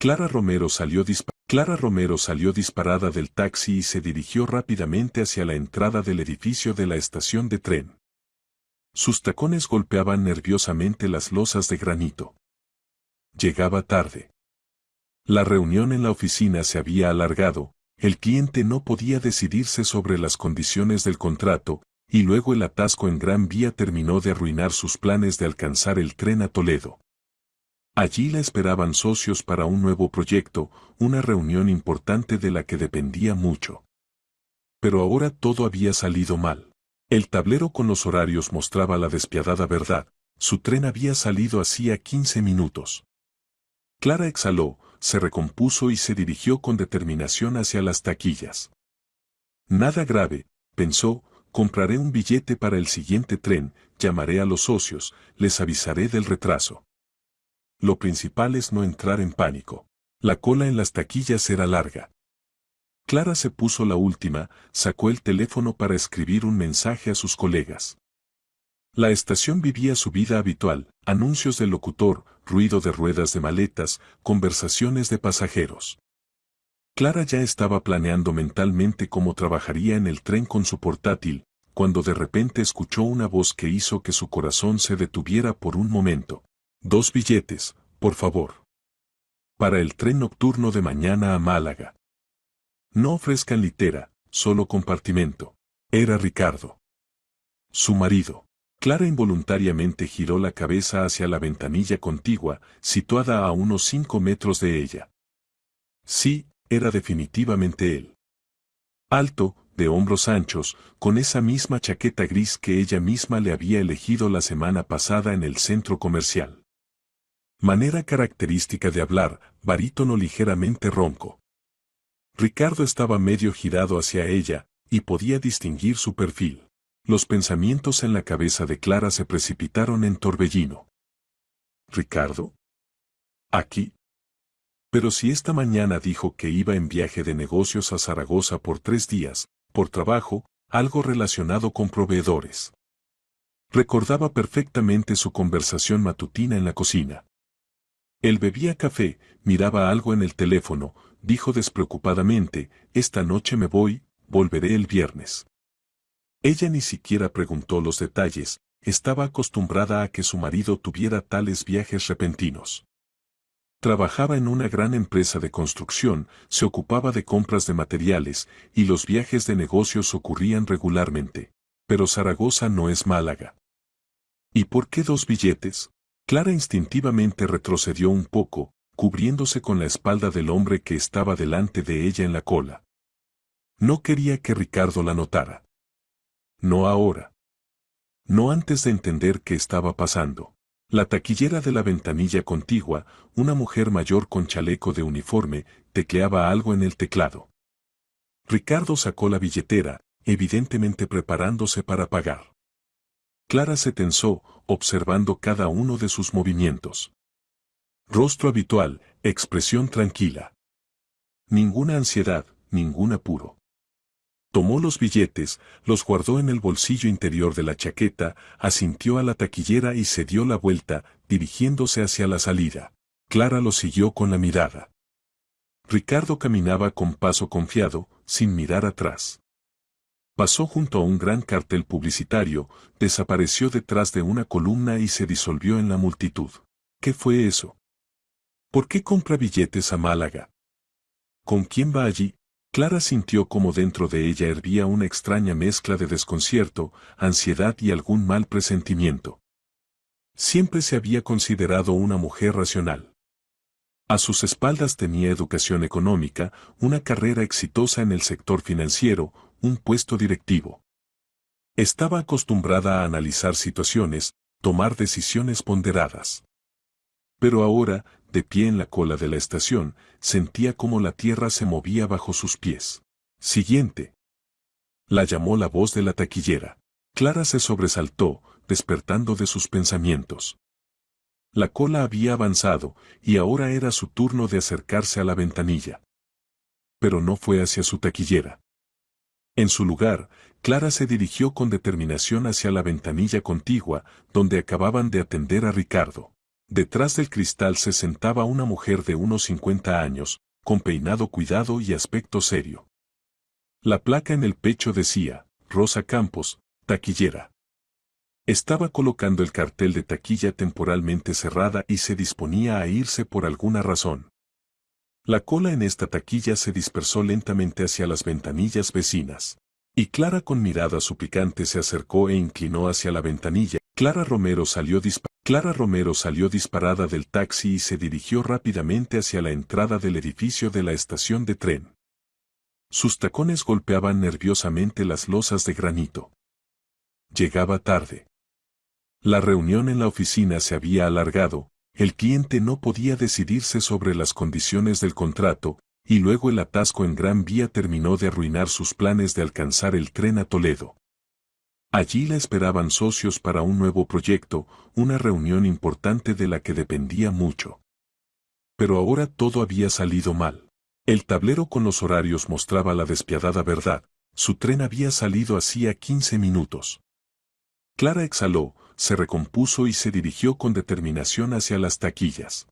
Clara Romero salió disparada del taxi y se dirigió rápidamente hacia la entrada del edificio de la estación de tren. Sus tacones golpeaban nerviosamente las losas de granito. Llegaba tarde. La reunión en la oficina se había alargado, el cliente no podía decidirse sobre las condiciones del contrato, y luego el atasco en Gran Vía terminó de arruinar sus planes de alcanzar el tren a Toledo. Allí la esperaban socios para un nuevo proyecto, una reunión importante de la que dependía mucho. Pero ahora todo había salido mal. El tablero con los horarios mostraba la despiadada verdad, su tren había salido hacía 15 minutos. Clara exhaló, se recompuso y se dirigió con determinación hacia las taquillas. Nada grave, pensó, compraré un billete para el siguiente tren, llamaré a los socios, les avisaré del retraso. Lo principal es no entrar en pánico. La cola en las taquillas era larga. Clara se puso la última, sacó el teléfono para escribir un mensaje a sus colegas. La estación vivía su vida habitual, anuncios del locutor, ruido de ruedas de maletas, conversaciones de pasajeros. Clara ya estaba planeando mentalmente cómo trabajaría en el tren con su portátil, cuando de repente escuchó una voz que hizo que su corazón se detuviera por un momento. 2 billetes, por favor. Para el tren nocturno de mañana a Málaga. No ofrezcan litera, solo compartimento. Era Ricardo. Su marido. Clara involuntariamente giró la cabeza hacia la ventanilla contigua, situada a unos 5 metros de ella. Sí, era definitivamente él. Alto, de hombros anchos, con esa misma chaqueta gris que ella misma le había elegido la semana pasada en el centro comercial. Manera característica de hablar, barítono ligeramente ronco. Ricardo estaba medio girado hacia ella, y podía distinguir su perfil. Los pensamientos en la cabeza de Clara se precipitaron en torbellino. ¿Ricardo? ¿Aquí? Pero si esta mañana dijo que iba en viaje de negocios a Zaragoza por 3 días, por trabajo, algo relacionado con proveedores. Recordaba perfectamente su conversación matutina en la cocina. Él bebía café, miraba algo en el teléfono, dijo despreocupadamente, esta noche me voy, volveré el viernes. Ella ni siquiera preguntó los detalles, estaba acostumbrada a que su marido tuviera tales viajes repentinos. Trabajaba en una gran empresa de construcción, se ocupaba de compras de materiales, y los viajes de negocios ocurrían regularmente. Pero Zaragoza no es Málaga. ¿Y por qué 2 billetes? Clara instintivamente retrocedió un poco, cubriéndose con la espalda del hombre que estaba delante de ella en la cola. No quería que Ricardo la notara. No ahora. No antes de entender qué estaba pasando. La taquillera de la ventanilla contigua, una mujer mayor con chaleco de uniforme, tecleaba algo en el teclado. Ricardo sacó la billetera, evidentemente preparándose para pagar. Clara se tensó, observando cada uno de sus movimientos. Rostro habitual, expresión tranquila. Ninguna ansiedad, ningún apuro. Tomó los billetes, los guardó en el bolsillo interior de la chaqueta, asintió a la taquillera y se dio la vuelta, dirigiéndose hacia la salida. Clara lo siguió con la mirada. Ricardo caminaba con paso confiado, sin mirar atrás. Pasó junto a un gran cartel publicitario, desapareció detrás de una columna y se disolvió en la multitud. ¿Qué fue eso? ¿Por qué compra billetes a Málaga? ¿Con quién va allí? Clara sintió como dentro de ella hervía una extraña mezcla de desconcierto, ansiedad y algún mal presentimiento. Siempre se había considerado una mujer racional. A sus espaldas tenía educación económica, una carrera exitosa en el sector financiero, un puesto directivo. Estaba acostumbrada a analizar situaciones, tomar decisiones ponderadas. Pero ahora, de pie en la cola de la estación, sentía como la tierra se movía bajo sus pies. Siguiente. La llamó la voz de la taquillera. Clara se sobresaltó, despertando de sus pensamientos. La cola había avanzado, y ahora era su turno de acercarse a la ventanilla. Pero no fue hacia su taquillera. En su lugar, Clara se dirigió con determinación hacia la ventanilla contigua, donde acababan de atender a Ricardo. Detrás del cristal se sentaba una mujer de unos 50 años, con peinado cuidado y aspecto serio. La placa en el pecho decía, Rosa Campos, taquillera. Estaba colocando el cartel de taquilla temporalmente cerrada y se disponía a irse por alguna razón. La cola en esta taquilla se dispersó lentamente hacia las ventanillas vecinas. Y Clara con mirada suplicante se acercó e inclinó hacia la ventanilla. Clara Romero salió disparada del taxi y se dirigió rápidamente hacia la entrada del edificio de la estación de tren. Sus tacones golpeaban nerviosamente las losas de granito. Llegaba tarde. La reunión en la oficina se había alargado, el cliente no podía decidirse sobre las condiciones del contrato, y luego el atasco en Gran Vía terminó de arruinar sus planes de alcanzar el tren a Toledo. Allí la esperaban socios para un nuevo proyecto, una reunión importante de la que dependía mucho. Pero ahora todo había salido mal. El tablero con los horarios mostraba la despiadada verdad, su tren había salido hacía 15 minutos. Clara exhaló, se recompuso y se dirigió con determinación hacia las taquillas.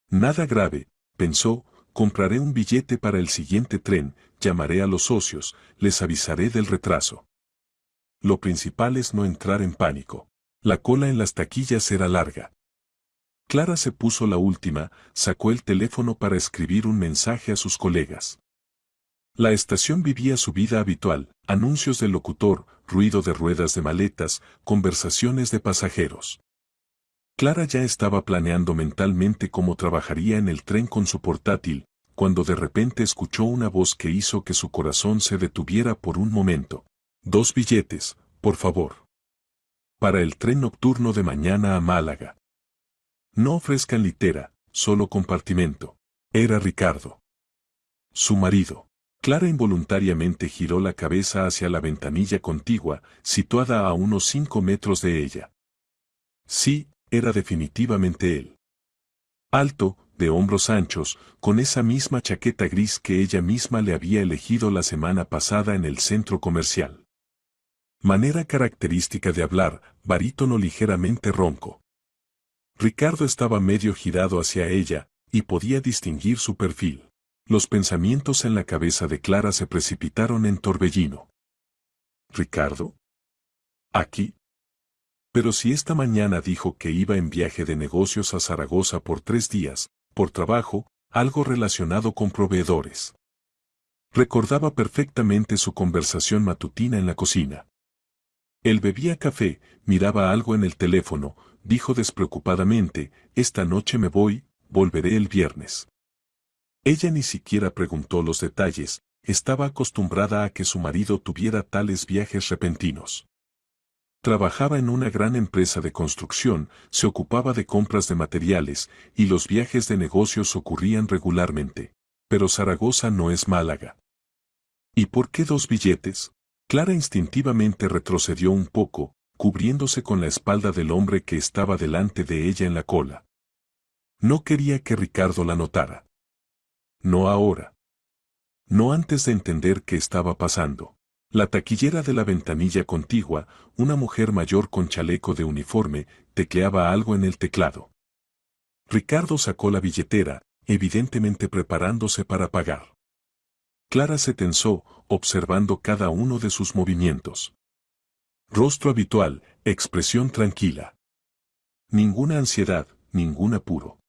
Nada grave, pensó, compraré un billete para el siguiente tren, llamaré a los socios, les avisaré del retraso. Lo principal es no entrar en pánico. La cola en las taquillas era larga. Clara se puso la última, sacó el teléfono para escribir un mensaje a sus colegas. La estación vivía su vida habitual, anuncios del locutor, ruido de ruedas de maletas, conversaciones de pasajeros. Clara ya estaba planeando mentalmente cómo trabajaría en el tren con su portátil, cuando de repente escuchó una voz que hizo que su corazón se detuviera por un momento. 2 billetes, por favor. Para el tren nocturno de mañana a Málaga. No ofrezcan litera, solo compartimento. Era Ricardo. Su marido. Clara involuntariamente giró la cabeza hacia la ventanilla contigua, situada a unos 5 metros de ella. Sí, era definitivamente él. Alto, de hombros anchos, con esa misma chaqueta gris que ella misma le había elegido la semana pasada en el centro comercial. Manera característica de hablar, barítono ligeramente ronco. Ricardo estaba medio girado hacia ella, y podía distinguir su perfil. Los pensamientos en la cabeza de Clara se precipitaron en torbellino. ¿Ricardo? ¿Aquí? Pero si esta mañana dijo que iba en viaje de negocios a Zaragoza por 3 días, por trabajo, algo relacionado con proveedores. Recordaba perfectamente su conversación matutina en la cocina. Él bebía café, miraba algo en el teléfono, dijo despreocupadamente, esta noche me voy, volveré el viernes. Ella ni siquiera preguntó los detalles, estaba acostumbrada a que su marido tuviera tales viajes repentinos. Trabajaba en una gran empresa de construcción, se ocupaba de compras de materiales, y los viajes de negocios ocurrían regularmente. Pero Zaragoza no es Málaga. ¿Y por qué 2 billetes? Clara instintivamente retrocedió un poco, cubriéndose con la espalda del hombre que estaba delante de ella en la cola. No quería que Ricardo la notara. No ahora. No antes de entender qué estaba pasando. La taquillera de la ventanilla contigua, una mujer mayor con chaleco de uniforme, tecleaba algo en el teclado. Ricardo sacó la billetera, evidentemente preparándose para pagar. Clara se tensó, observando cada uno de sus movimientos. Rostro habitual, expresión tranquila. Ninguna ansiedad, ningún apuro.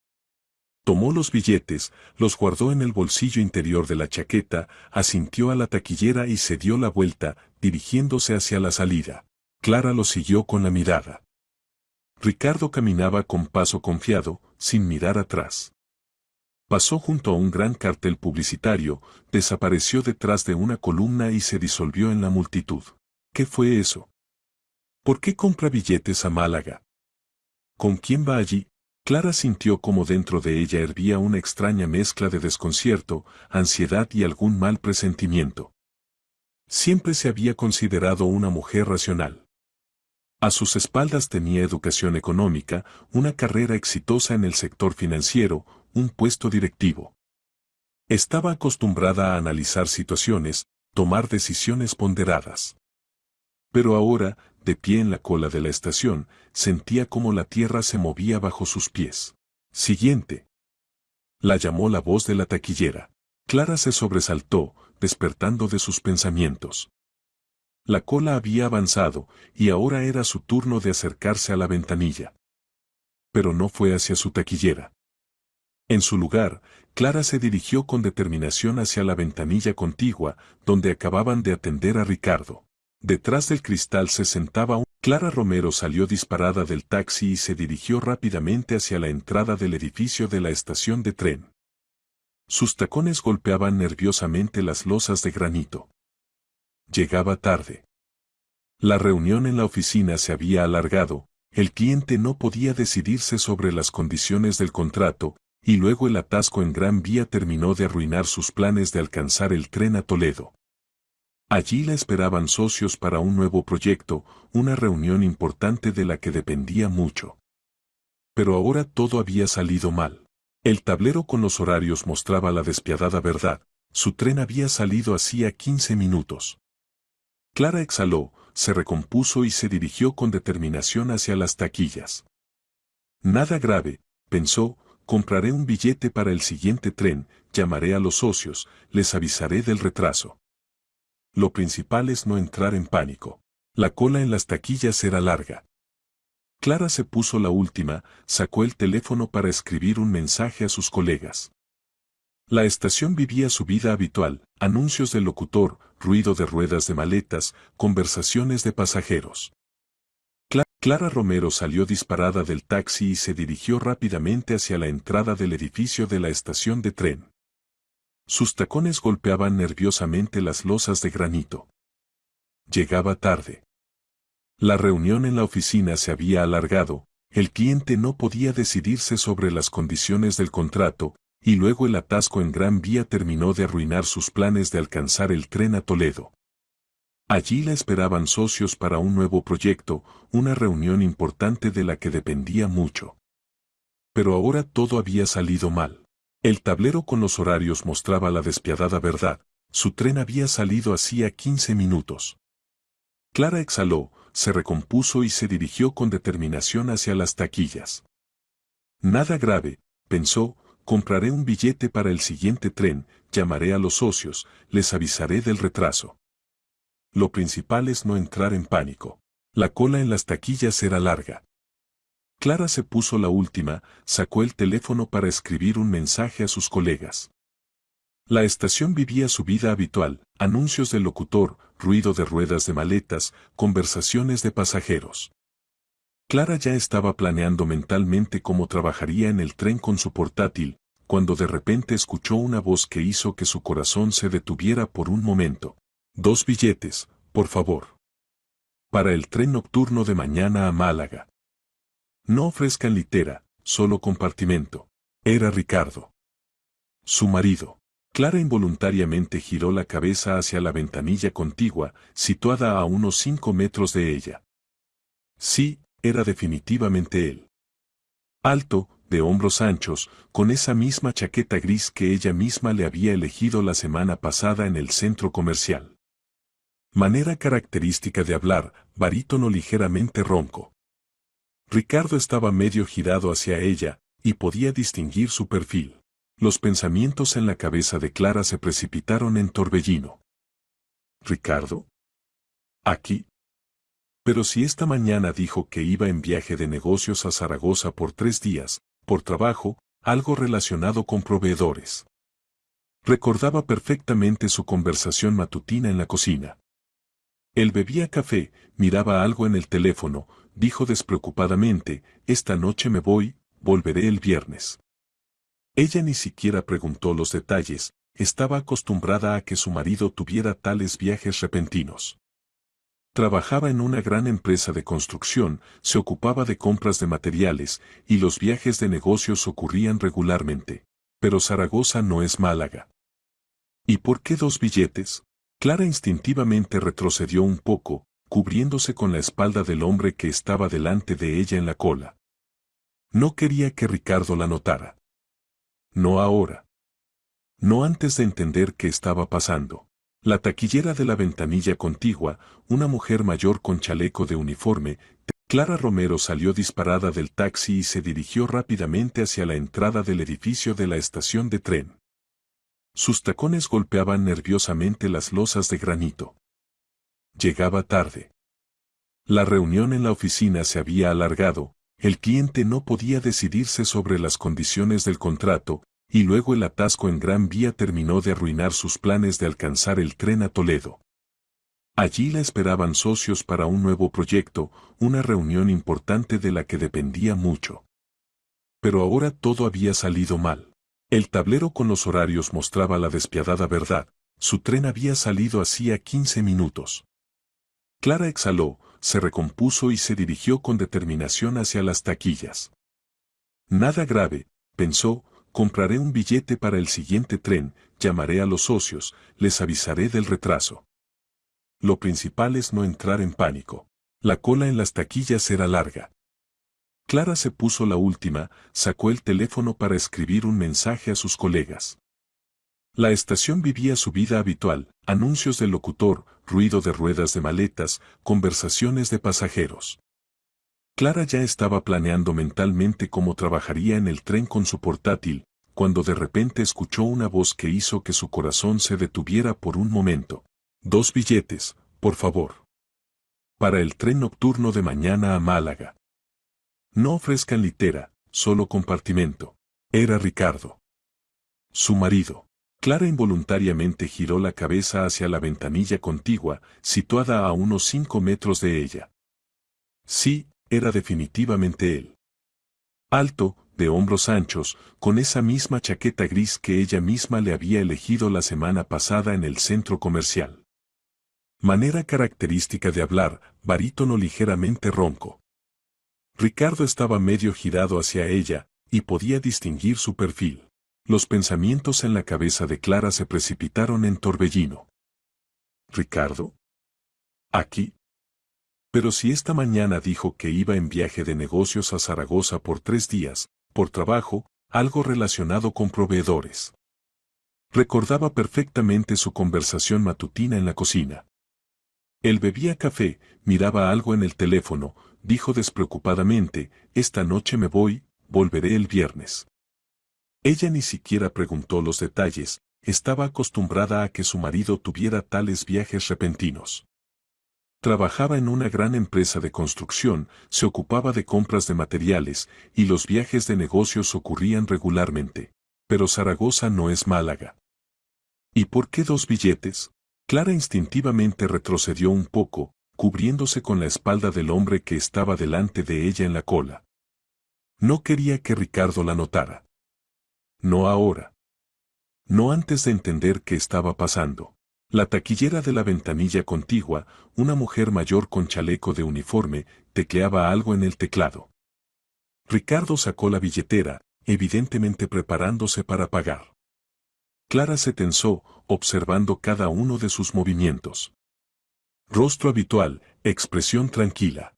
Tomó los billetes, los guardó en el bolsillo interior de la chaqueta, asintió a la taquillera y se dio la vuelta, dirigiéndose hacia la salida. Clara lo siguió con la mirada. Ricardo caminaba con paso confiado, sin mirar atrás. Pasó junto a un gran cartel publicitario, desapareció detrás de una columna y se disolvió en la multitud. ¿Qué fue eso? ¿Por qué compra billetes a Málaga? ¿Con quién va allí? Clara sintió como dentro de ella hervía una extraña mezcla de desconcierto, ansiedad y algún mal presentimiento. Siempre se había considerado una mujer racional. A sus espaldas tenía educación económica, una carrera exitosa en el sector financiero, un puesto directivo. Estaba acostumbrada a analizar situaciones, tomar decisiones ponderadas. Pero ahora, de pie en la cola de la estación, sentía como la tierra se movía bajo sus pies. Siguiente. La llamó la voz de la taquillera. Clara se sobresaltó, despertando de sus pensamientos. La cola había avanzado, y ahora era su turno de acercarse a la ventanilla. Pero no fue hacia su taquillera. En su lugar, Clara se dirigió con determinación hacia la ventanilla contigua, donde acababan de atender a Ricardo. Detrás del cristal se sentaba un... Clara Romero salió disparada del taxi y se dirigió rápidamente hacia la entrada del edificio de la estación de tren. Sus tacones golpeaban nerviosamente las losas de granito. Llegaba tarde. La reunión en la oficina se había alargado, el cliente no podía decidirse sobre las condiciones del contrato, y luego el atasco en Gran Vía terminó de arruinar sus planes de alcanzar el tren a Toledo. Allí la esperaban socios para un nuevo proyecto, una reunión importante de la que dependía mucho. Pero ahora todo había salido mal. El tablero con los horarios mostraba la despiadada verdad, su tren había salido hacía 15 minutos. Clara exhaló, se recompuso y se dirigió con determinación hacia las taquillas. Nada grave, pensó, compraré un billete para el siguiente tren, llamaré a los socios, les avisaré del retraso. Lo principal es no entrar en pánico. La cola en las taquillas era larga. Clara se puso la última, sacó el teléfono para escribir un mensaje a sus colegas. La estación vivía su vida habitual, anuncios del locutor, ruido de ruedas de maletas, conversaciones de pasajeros. Clara Romero salió disparada del taxi y se dirigió rápidamente hacia la entrada del edificio de la estación de tren. Sus tacones golpeaban nerviosamente las losas de granito. Llegaba tarde. La reunión en la oficina se había alargado, el cliente no podía decidirse sobre las condiciones del contrato, y luego el atasco en Gran Vía terminó de arruinar sus planes de alcanzar el tren a Toledo. Allí la esperaban socios para un nuevo proyecto, una reunión importante de la que dependía mucho. Pero ahora todo había salido mal. El tablero con los horarios mostraba la despiadada verdad, su tren había salido hacía 15 minutos. Clara exhaló, se recompuso y se dirigió con determinación hacia las taquillas. Nada grave, pensó, compraré un billete para el siguiente tren, llamaré a los socios, les avisaré del retraso. Lo principal es no entrar en pánico. La cola en las taquillas era larga. Clara se puso la última, sacó el teléfono para escribir un mensaje a sus colegas. La estación vivía su vida habitual, anuncios del locutor, ruido de ruedas de maletas, conversaciones de pasajeros. Clara ya estaba planeando mentalmente cómo trabajaría en el tren con su portátil, cuando de repente escuchó una voz que hizo que su corazón se detuviera por un momento. 2 billetes, por favor. Para el tren nocturno de mañana a Málaga. No ofrezcan litera, solo compartimento. Era Ricardo. Su marido. Clara involuntariamente giró la cabeza hacia la ventanilla contigua, situada a unos 5 metros de ella. Sí, era definitivamente él. Alto, de hombros anchos, con esa misma chaqueta gris que ella misma le había elegido la semana pasada en el centro comercial. Manera característica de hablar, barítono ligeramente ronco. Ricardo estaba medio girado hacia ella, y podía distinguir su perfil. Los pensamientos en la cabeza de Clara se precipitaron en torbellino. ¿Ricardo? ¿Aquí? Pero si esta mañana dijo que iba en viaje de negocios a Zaragoza por 3 días, por trabajo, algo relacionado con proveedores. Recordaba perfectamente su conversación matutina en la cocina. Él bebía café, miraba algo en el teléfono, dijo despreocupadamente, esta noche me voy, volveré el viernes. Ella ni siquiera preguntó los detalles, estaba acostumbrada a que su marido tuviera tales viajes repentinos. Trabajaba en una gran empresa de construcción, se ocupaba de compras de materiales, y los viajes de negocios ocurrían regularmente. Pero Zaragoza no es Málaga. ¿Y por qué 2 billetes? Clara instintivamente retrocedió un poco, cubriéndose con la espalda del hombre que estaba delante de ella en la cola. No quería que Ricardo la notara. No ahora. No antes de entender qué estaba pasando. La taquillera de la ventanilla contigua, una mujer mayor con chaleco de uniforme, Clara Romero salió disparada del taxi y se dirigió rápidamente hacia la entrada del edificio de la estación de tren. Sus tacones golpeaban nerviosamente las losas de granito. Llegaba tarde. La reunión en la oficina se había alargado, el cliente no podía decidirse sobre las condiciones del contrato, y luego el atasco en Gran Vía terminó de arruinar sus planes de alcanzar el tren a Toledo. Allí la esperaban socios para un nuevo proyecto, una reunión importante de la que dependía mucho. Pero ahora todo había salido mal. El tablero con los horarios mostraba la despiadada verdad, su tren había salido hacía 15 minutos. Clara exhaló, se recompuso y se dirigió con determinación hacia las taquillas. Nada grave, pensó, compraré un billete para el siguiente tren, llamaré a los socios, les avisaré del retraso. Lo principal es no entrar en pánico. La cola en las taquillas era larga. Clara se puso la última, sacó el teléfono para escribir un mensaje a sus colegas. La estación vivía su vida habitual, anuncios del locutor, ruido de ruedas de maletas, conversaciones de pasajeros. Clara ya estaba planeando mentalmente cómo trabajaría en el tren con su portátil, cuando de repente escuchó una voz que hizo que su corazón se detuviera por un momento. 2 billetes, por favor. Para el tren nocturno de mañana a Málaga. No ofrezcan litera, solo compartimento. Era Ricardo. Su marido. Clara involuntariamente giró la cabeza hacia la ventanilla contigua, situada a unos 5 metros de ella. Sí, era definitivamente él. Alto, de hombros anchos, con esa misma chaqueta gris que ella misma le había elegido la semana pasada en el centro comercial. Manera característica de hablar, barítono ligeramente ronco. Ricardo estaba medio girado hacia ella, y podía distinguir su perfil. Los pensamientos en la cabeza de Clara se precipitaron en torbellino. ¿Ricardo? ¿Aquí? Pero si esta mañana dijo que iba en viaje de negocios a Zaragoza por 3 días, por trabajo, algo relacionado con proveedores. Recordaba perfectamente su conversación matutina en la cocina. Él bebía café, miraba algo en el teléfono, dijo despreocupadamente, esta noche me voy, volveré el viernes. Ella ni siquiera preguntó los detalles, estaba acostumbrada a que su marido tuviera tales viajes repentinos. Trabajaba en una gran empresa de construcción, se ocupaba de compras de materiales, y los viajes de negocios ocurrían regularmente. Pero Zaragoza no es Málaga. ¿Y por qué 2 billetes? Clara instintivamente retrocedió un poco, cubriéndose con la espalda del hombre que estaba delante de ella en la cola. No quería que Ricardo la notara. No ahora. No antes de entender qué estaba pasando. La taquillera de la ventanilla contigua, una mujer mayor con chaleco de uniforme, tecleaba algo en el teclado. Ricardo sacó la billetera, evidentemente preparándose para pagar. Clara se tensó, observando cada uno de sus movimientos. Rostro habitual, expresión tranquila.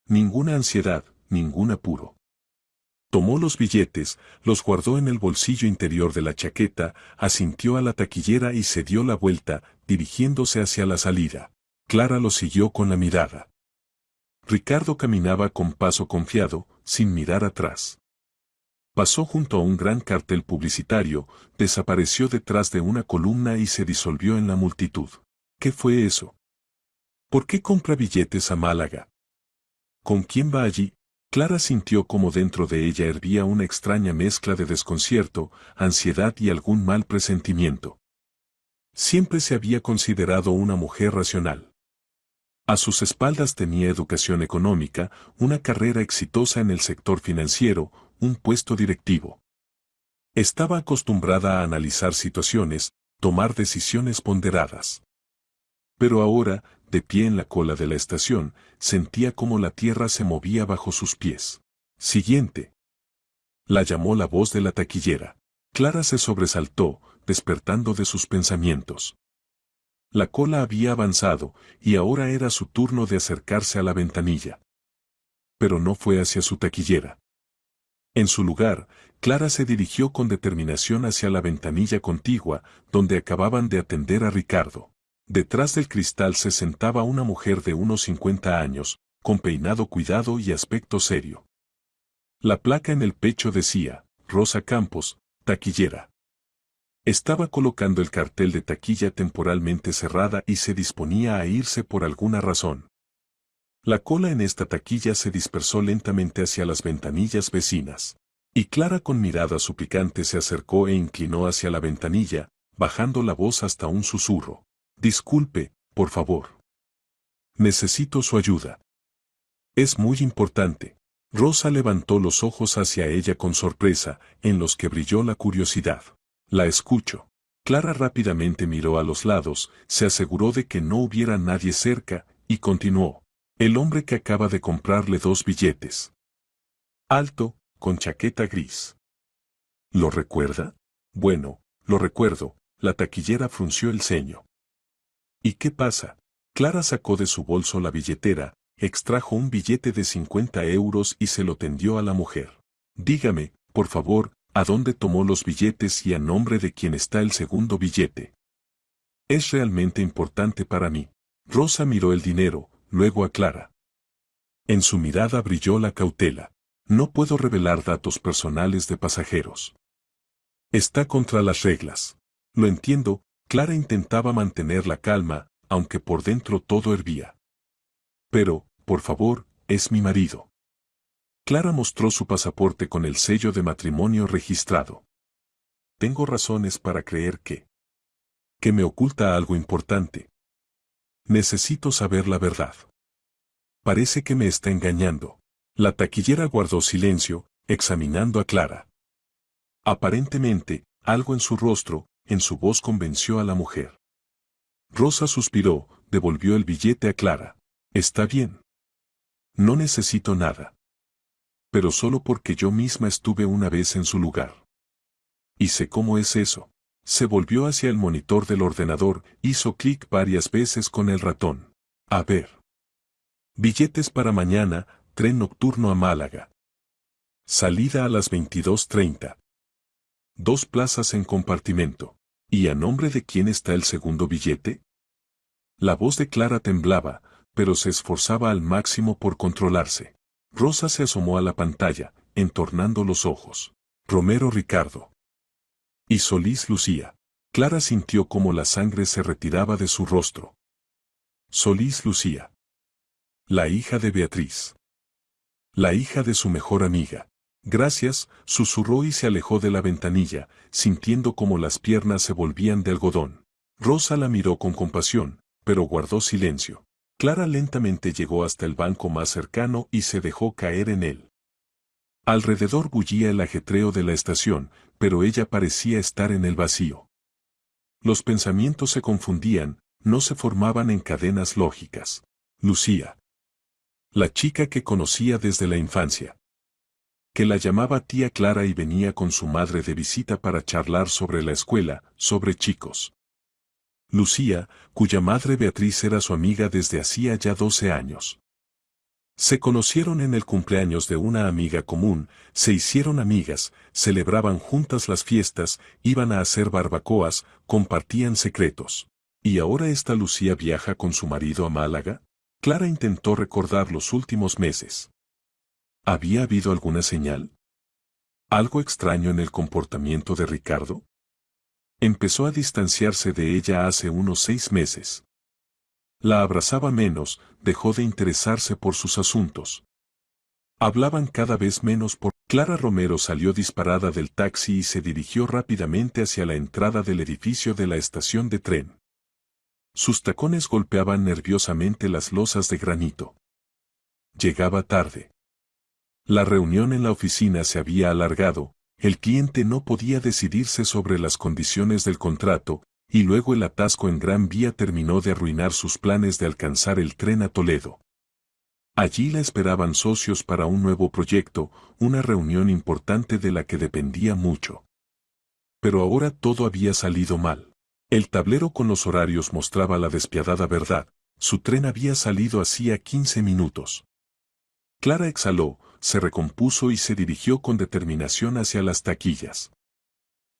Ninguna ansiedad, ningún apuro. Tomó los billetes, los guardó en el bolsillo interior de la chaqueta, asintió a la taquillera y se dio la vuelta, dirigiéndose hacia la salida. Clara lo siguió con la mirada. Ricardo caminaba con paso confiado, sin mirar atrás. Pasó junto a un gran cartel publicitario, desapareció detrás de una columna y se disolvió en la multitud. ¿Qué fue eso? ¿Por qué compra billetes a Málaga? ¿Con quién va allí? Clara sintió como dentro de ella hervía una extraña mezcla de desconcierto, ansiedad y algún mal presentimiento. Siempre se había considerado una mujer racional. A sus espaldas tenía educación económica, una carrera exitosa en el sector financiero, un puesto directivo. Estaba acostumbrada a analizar situaciones, tomar decisiones ponderadas. Pero ahora, de pie en la cola de la estación, sentía como la tierra se movía bajo sus pies. Siguiente. La llamó la voz de la taquillera. Clara se sobresaltó, despertando de sus pensamientos. La cola había avanzado, y ahora era su turno de acercarse a la ventanilla. Pero no fue hacia su taquillera. En su lugar, Clara se dirigió con determinación hacia la ventanilla contigua, donde acababan de atender a Ricardo. Detrás del cristal se sentaba una mujer de unos 50 años, con peinado cuidado y aspecto serio. La placa en el pecho decía, Rosa Campos, taquillera. Estaba colocando el cartel de taquilla temporalmente cerrada y se disponía a irse por alguna razón. La cola en esta taquilla se dispersó lentamente hacia las ventanillas vecinas. Y Clara con mirada suplicante se acercó e inclinó hacia la ventanilla, bajando la voz hasta un susurro. Disculpe, por favor. Necesito su ayuda. Es muy importante. Rosa levantó los ojos hacia ella con sorpresa, en los que brilló la curiosidad. La escucho. Clara rápidamente miró a los lados, se aseguró de que no hubiera nadie cerca, y continuó. El hombre que acaba de comprarle 2 billetes. Alto, con chaqueta gris. ¿Lo recuerda? Bueno, lo recuerdo, la taquillera frunció el ceño. ¿Y qué pasa? Clara sacó de su bolso la billetera, extrajo un billete de 50 euros y se lo tendió a la mujer. Dígame, por favor, ¿a dónde tomó los billetes y a nombre de quién está el segundo billete? Es realmente importante para mí. Rosa miró el dinero, luego a Clara. En su mirada brilló la cautela. No puedo revelar datos personales de pasajeros. Está contra las reglas. Lo entiendo, Clara intentaba mantener la calma, aunque por dentro todo hervía. Pero, por favor, es mi marido. Clara mostró su pasaporte con el sello de matrimonio registrado. Tengo razones para creer que me oculta algo importante. Necesito saber la verdad. Parece que me está engañando. La taquillera guardó silencio, examinando a Clara. Aparentemente, algo en su rostro, en su voz convenció a la mujer. Rosa suspiró, devolvió el billete a Clara. Está bien. No necesito nada. Pero solo porque yo misma estuve una vez en su lugar. Y sé cómo es eso. Se volvió hacia el monitor del ordenador, hizo clic varias veces con el ratón. A ver. Billetes para mañana, tren nocturno a Málaga. Salida a las 22:30. 2 plazas en compartimento. ¿Y a nombre de quién está el segundo billete? La voz de Clara temblaba, pero se esforzaba al máximo por controlarse. Rosa se asomó a la pantalla, entornando los ojos. Romero Ricardo. Y Solís Lucía. Clara sintió como la sangre se retiraba de su rostro. Solís Lucía. La hija de Beatriz. La hija de su mejor amiga. Gracias, susurró y se alejó de la ventanilla, sintiendo como las piernas se volvían de algodón. Rosa la miró con compasión, pero guardó silencio. Clara lentamente llegó hasta el banco más cercano y se dejó caer en él. Alrededor bullía el ajetreo de la estación, pero ella parecía estar en el vacío. Los pensamientos se confundían, no se formaban en cadenas lógicas. Lucía. La chica que conocía desde la infancia. Que la llamaba tía Clara y venía con su madre de visita para charlar sobre la escuela, sobre chicos. Lucía, cuya madre Beatriz era su amiga desde hacía ya 12 años. Se conocieron en el cumpleaños de una amiga común, se hicieron amigas, celebraban juntas las fiestas, iban a hacer barbacoas, compartían secretos. ¿Y ahora esta Lucía viaja con su marido a Málaga? Clara intentó recordar los últimos meses. ¿Había habido alguna señal? ¿Algo extraño en el comportamiento de Ricardo? Empezó a distanciarse de ella hace unos 6 meses. La abrazaba menos, dejó de interesarse por sus asuntos. Hablaban cada vez menos por... Clara Romero salió disparada del taxi y se dirigió rápidamente hacia la entrada del edificio de la estación de tren. Sus tacones golpeaban nerviosamente las losas de granito. Llegaba tarde. La reunión en la oficina se había alargado, el cliente no podía decidirse sobre las condiciones del contrato, y luego el atasco en Gran Vía terminó de arruinar sus planes de alcanzar el tren a Toledo. Allí la esperaban socios para un nuevo proyecto, una reunión importante de la que dependía mucho. Pero ahora todo había salido mal. El tablero con los horarios mostraba la despiadada verdad, su tren había salido hacía 15 minutos. Clara exhaló, se recompuso y se dirigió con determinación hacia las taquillas.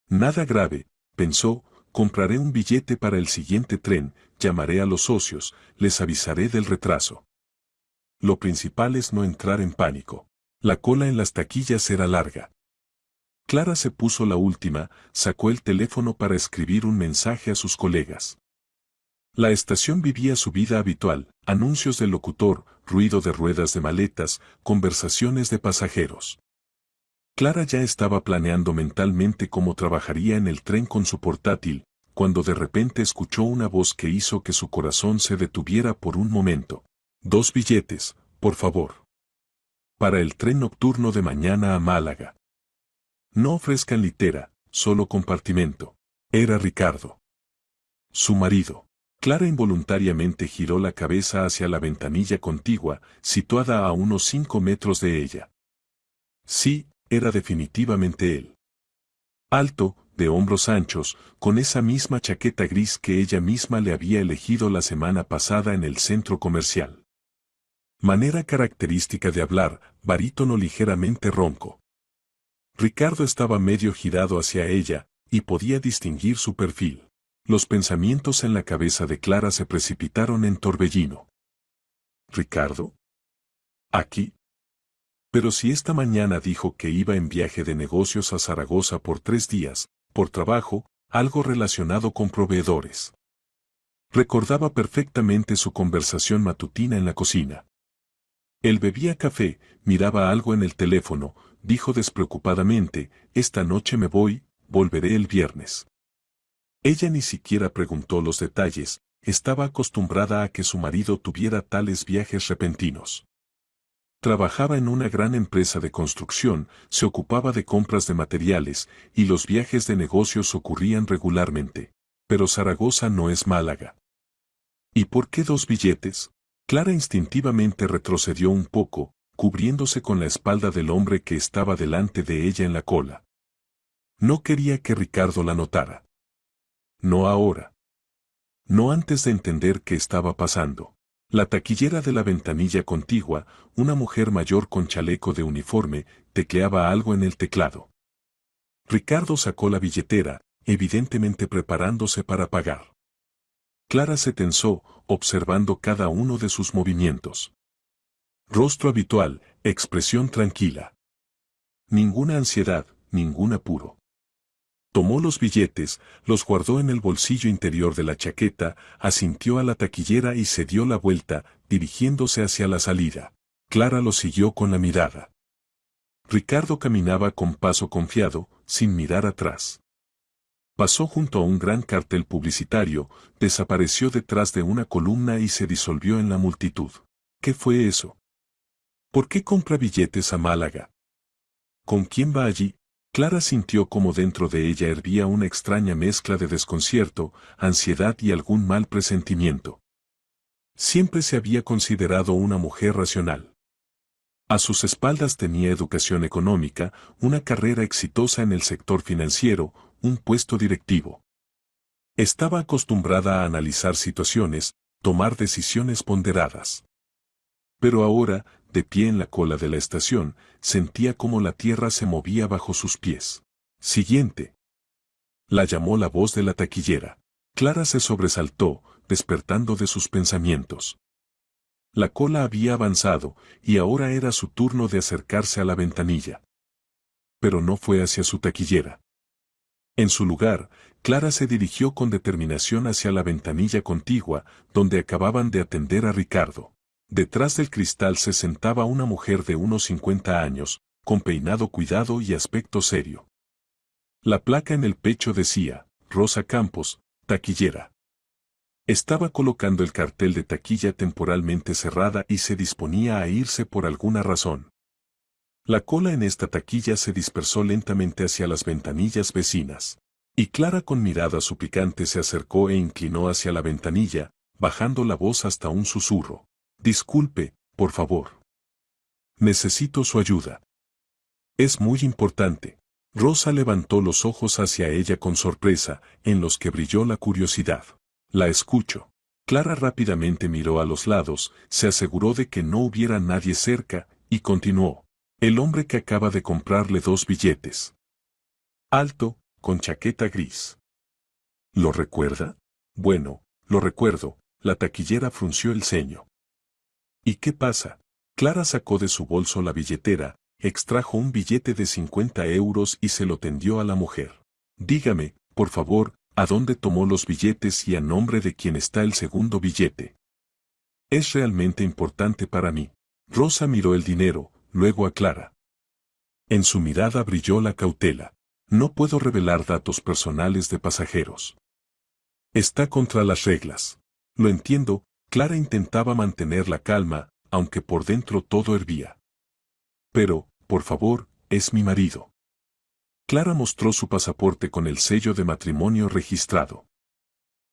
Nada grave, pensó, compraré un billete para el siguiente tren, llamaré a los socios, les avisaré del retraso. Lo principal es no entrar en pánico. La cola en las taquillas era larga. Clara se puso la última, sacó el teléfono para escribir un mensaje a sus colegas. La estación vivía su vida habitual, anuncios del locutor, ruido de ruedas de maletas, conversaciones de pasajeros. Clara ya estaba planeando mentalmente cómo trabajaría en el tren con su portátil, cuando de repente escuchó una voz que hizo que su corazón se detuviera por un momento. 2 billetes, por favor. Para el tren nocturno de mañana a Málaga. No ofrezcan litera, solo compartimento. Era Ricardo. Su marido. Clara involuntariamente giró la cabeza hacia la ventanilla contigua, situada a unos 5 metros de ella. Sí, era definitivamente él. Alto, de hombros anchos, con esa misma chaqueta gris que ella misma le había elegido la semana pasada en el centro comercial. Manera característica de hablar, barítono ligeramente ronco. Ricardo estaba medio girado hacia ella, y podía distinguir su perfil. Los pensamientos en la cabeza de Clara se precipitaron en torbellino. ¿Ricardo? ¿Aquí? Pero si esta mañana dijo que iba en viaje de negocios a Zaragoza por 3 días, por trabajo, algo relacionado con proveedores. Recordaba perfectamente su conversación matutina en la cocina. Él bebía café, miraba algo en el teléfono, dijo despreocupadamente, esta noche me voy, volveré el viernes. Ella ni siquiera preguntó los detalles, estaba acostumbrada a que su marido tuviera tales viajes repentinos. Trabajaba en una gran empresa de construcción, se ocupaba de compras de materiales, y los viajes de negocios ocurrían regularmente. Pero Zaragoza no es Málaga. ¿Y por qué 2 billetes? Clara instintivamente retrocedió un poco, cubriéndose con la espalda del hombre que estaba delante de ella en la cola. No quería que Ricardo la notara. No ahora. No antes de entender qué estaba pasando. La taquillera de la ventanilla contigua, una mujer mayor con chaleco de uniforme, tecleaba algo en el teclado. Ricardo sacó la billetera, evidentemente preparándose para pagar. Clara se tensó, observando cada uno de sus movimientos. Rostro habitual, expresión tranquila. Ninguna ansiedad, ningún apuro. Tomó los billetes, los guardó en el bolsillo interior de la chaqueta, asintió a la taquillera y se dio la vuelta, dirigiéndose hacia la salida. Clara lo siguió con la mirada. Ricardo caminaba con paso confiado, sin mirar atrás. Pasó junto a un gran cartel publicitario, desapareció detrás de una columna y se disolvió en la multitud. ¿Qué fue eso? ¿Por qué compra billetes a Málaga? ¿Con quién va allí? Clara sintió como dentro de ella hervía una extraña mezcla de desconcierto, ansiedad y algún mal presentimiento. Siempre se había considerado una mujer racional. A sus espaldas tenía educación económica, una carrera exitosa en el sector financiero, un puesto directivo. Estaba acostumbrada a analizar situaciones, tomar decisiones ponderadas. Pero ahora, de pie en la cola de la estación, sentía como la tierra se movía bajo sus pies. Siguiente. La llamó la voz de la taquillera. Clara se sobresaltó, despertando de sus pensamientos. La cola había avanzado, y ahora era su turno de acercarse a la ventanilla. Pero no fue hacia su taquillera. En su lugar, Clara se dirigió con determinación hacia la ventanilla contigua, donde acababan de atender a Ricardo. Detrás del cristal se sentaba una mujer de unos 50 años, con peinado cuidado y aspecto serio. La placa en el pecho decía, Rosa Campos, taquillera. Estaba colocando el cartel de taquilla temporalmente cerrada y se disponía a irse por alguna razón. La cola en esta taquilla se dispersó lentamente hacia las ventanillas vecinas. Y Clara con mirada suplicante se acercó e inclinó hacia la ventanilla, bajando la voz hasta un susurro. Disculpe, por favor. Necesito su ayuda. Es muy importante. Rosa levantó los ojos hacia ella con sorpresa, en los que brilló la curiosidad. La escucho. Clara rápidamente miró a los lados, se aseguró de que no hubiera nadie cerca, y continuó. El hombre que acaba de comprarle 2 billetes. Alto, con chaqueta gris. ¿Lo recuerda? Bueno, lo recuerdo. La taquillera frunció el ceño. ¿Y qué pasa? Clara sacó de su bolso la billetera, extrajo un billete de 50 euros y se lo tendió a la mujer. Dígame, por favor, ¿a dónde tomó los billetes y a nombre de quién está el segundo billete? Es realmente importante para mí. Rosa miró el dinero, luego a Clara. En su mirada brilló la cautela. No puedo revelar datos personales de pasajeros. Está contra las reglas. Lo entiendo. Clara intentaba mantener la calma, aunque por dentro todo hervía. Pero, por favor, es mi marido. Clara mostró su pasaporte con el sello de matrimonio registrado.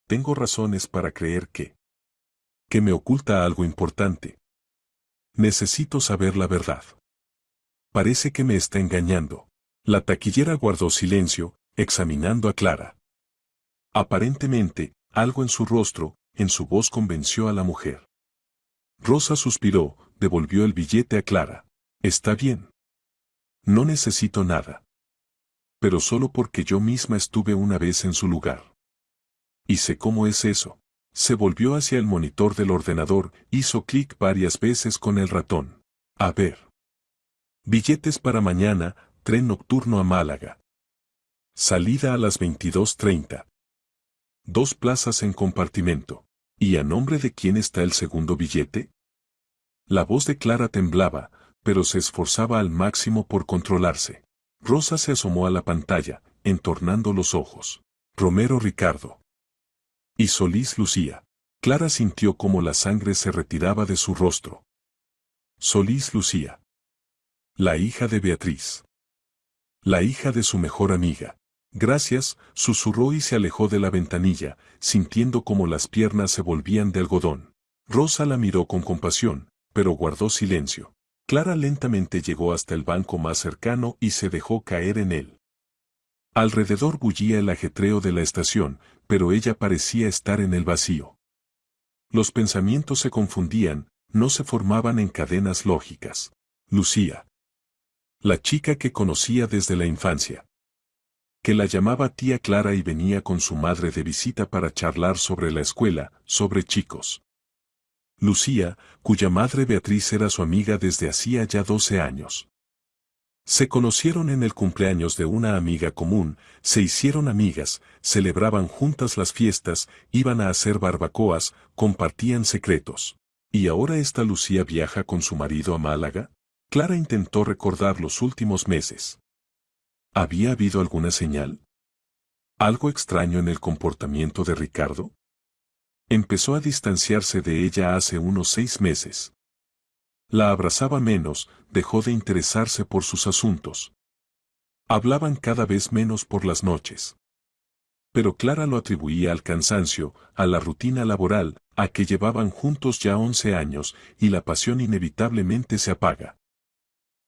Tengo razones para creer que me oculta algo importante. Necesito saber la verdad. Parece que me está engañando. La taquillera guardó silencio, examinando a Clara. Aparentemente, algo en su rostro, en su voz convenció a la mujer. Rosa suspiró, devolvió el billete a Clara. Está bien. No necesito nada. Pero solo porque yo misma estuve una vez en su lugar. Y sé cómo es eso. Se volvió hacia el monitor del ordenador, hizo clic varias veces con el ratón. A ver. Billetes para mañana, tren nocturno a Málaga. Salida a las 22:30. 2 plazas en compartimento. ¿Y a nombre de quién está el segundo billete? La voz de Clara temblaba, pero se esforzaba al máximo por controlarse. Rosa se asomó a la pantalla, entornando los ojos. Romero Ricardo. Y Solís Lucía. Clara sintió como la sangre se retiraba de su rostro. Solís Lucía. La hija de Beatriz. La hija de su mejor amiga. Gracias, susurró y se alejó de la ventanilla, sintiendo como las piernas se volvían de algodón. Rosa la miró con compasión, pero guardó silencio. Clara lentamente llegó hasta el banco más cercano y se dejó caer en él. Alrededor bullía el ajetreo de la estación, pero ella parecía estar en el vacío. Los pensamientos se confundían, no se formaban en cadenas lógicas. Lucía. La chica que conocía desde la infancia. Que la llamaba tía Clara y venía con su madre de visita para charlar sobre la escuela, sobre chicos. Lucía, cuya madre Beatriz era su amiga desde hacía ya 12 años. Se conocieron en el cumpleaños de una amiga común, se hicieron amigas, celebraban juntas las fiestas, iban a hacer barbacoas, compartían secretos. ¿Y ahora esta Lucía viaja con su marido a Málaga? Clara intentó recordar los últimos meses. ¿Había habido alguna señal? ¿Algo extraño en el comportamiento de Ricardo? Empezó a distanciarse de ella hace unos 6 meses. La abrazaba menos, dejó de interesarse por sus asuntos. Hablaban cada vez menos por las noches. Pero Clara lo atribuía al cansancio, a la rutina laboral, a que llevaban juntos ya 11 años, y la pasión inevitablemente se apaga.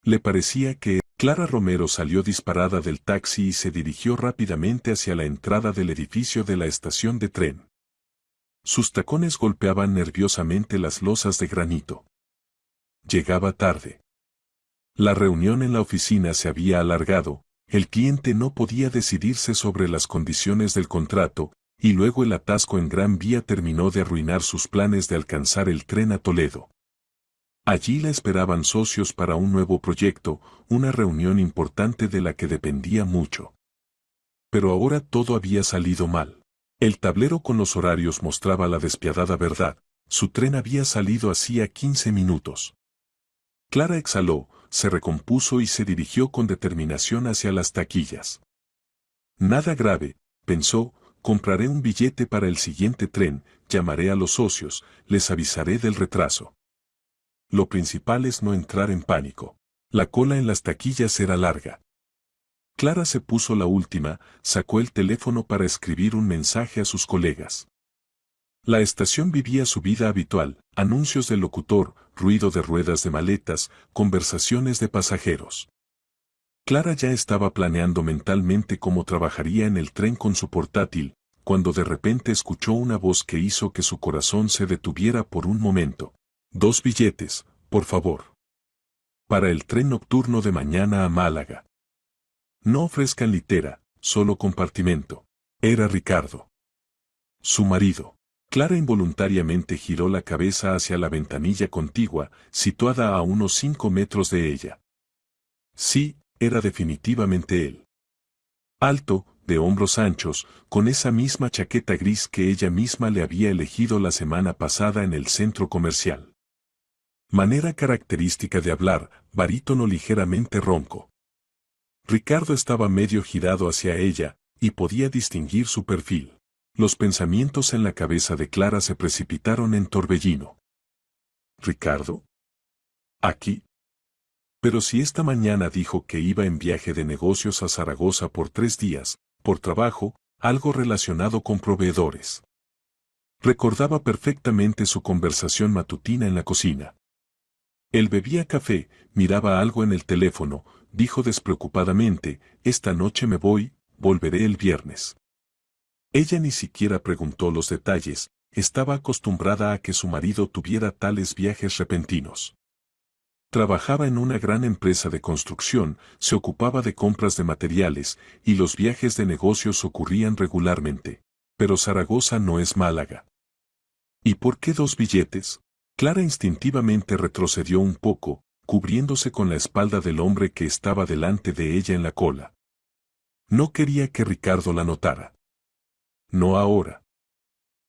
Le parecía que Clara Romero salió disparada del taxi y se dirigió rápidamente hacia la entrada del edificio de la estación de tren. Sus tacones golpeaban nerviosamente las losas de granito. Llegaba tarde. La reunión en la oficina se había alargado, el cliente no podía decidirse sobre las condiciones del contrato, y luego el atasco en Gran Vía terminó de arruinar sus planes de alcanzar el tren a Toledo. Allí la esperaban socios para un nuevo proyecto, una reunión importante de la que dependía mucho. Pero ahora todo había salido mal. El tablero con los horarios mostraba la despiadada verdad, su tren había salido hacía 15 minutos. Clara exhaló, se recompuso y se dirigió con determinación hacia las taquillas. Nada grave, pensó, compraré un billete para el siguiente tren, llamaré a los socios, les avisaré del retraso. Lo principal es no entrar en pánico. La cola en las taquillas era larga. Clara se puso la última, sacó el teléfono para escribir un mensaje a sus colegas. La estación vivía su vida habitual, anuncios del locutor, ruido de ruedas de maletas, conversaciones de pasajeros. Clara ya estaba planeando mentalmente cómo trabajaría en el tren con su portátil, cuando de repente escuchó una voz que hizo que su corazón se detuviera por un momento. 2 billetes, por favor. Para el tren nocturno de mañana a Málaga. No ofrezcan litera, solo compartimento. Era Ricardo. Su marido. Clara involuntariamente giró la cabeza hacia la ventanilla contigua, situada a unos 5 metros de ella. Sí, era definitivamente él. Alto, de hombros anchos, con esa misma chaqueta gris que ella misma le había elegido la semana pasada en el centro comercial. Manera característica de hablar, barítono ligeramente ronco. Ricardo estaba medio girado hacia ella, y podía distinguir su perfil. Los pensamientos en la cabeza de Clara se precipitaron en torbellino. ¿Ricardo? ¿Aquí? Pero si esta mañana dijo que iba en viaje de negocios a Zaragoza por 3 días, por trabajo, algo relacionado con proveedores. Recordaba perfectamente su conversación matutina en la cocina. Él bebía café, miraba algo en el teléfono, dijo despreocupadamente, esta noche me voy, volveré el viernes. Ella ni siquiera preguntó los detalles, estaba acostumbrada a que su marido tuviera tales viajes repentinos. Trabajaba en una gran empresa de construcción, se ocupaba de compras de materiales, y los viajes de negocios ocurrían regularmente. Pero Zaragoza no es Málaga. ¿Y por qué 2 billetes? Clara instintivamente retrocedió un poco, cubriéndose con la espalda del hombre que estaba delante de ella en la cola. No quería que Ricardo la notara. No ahora.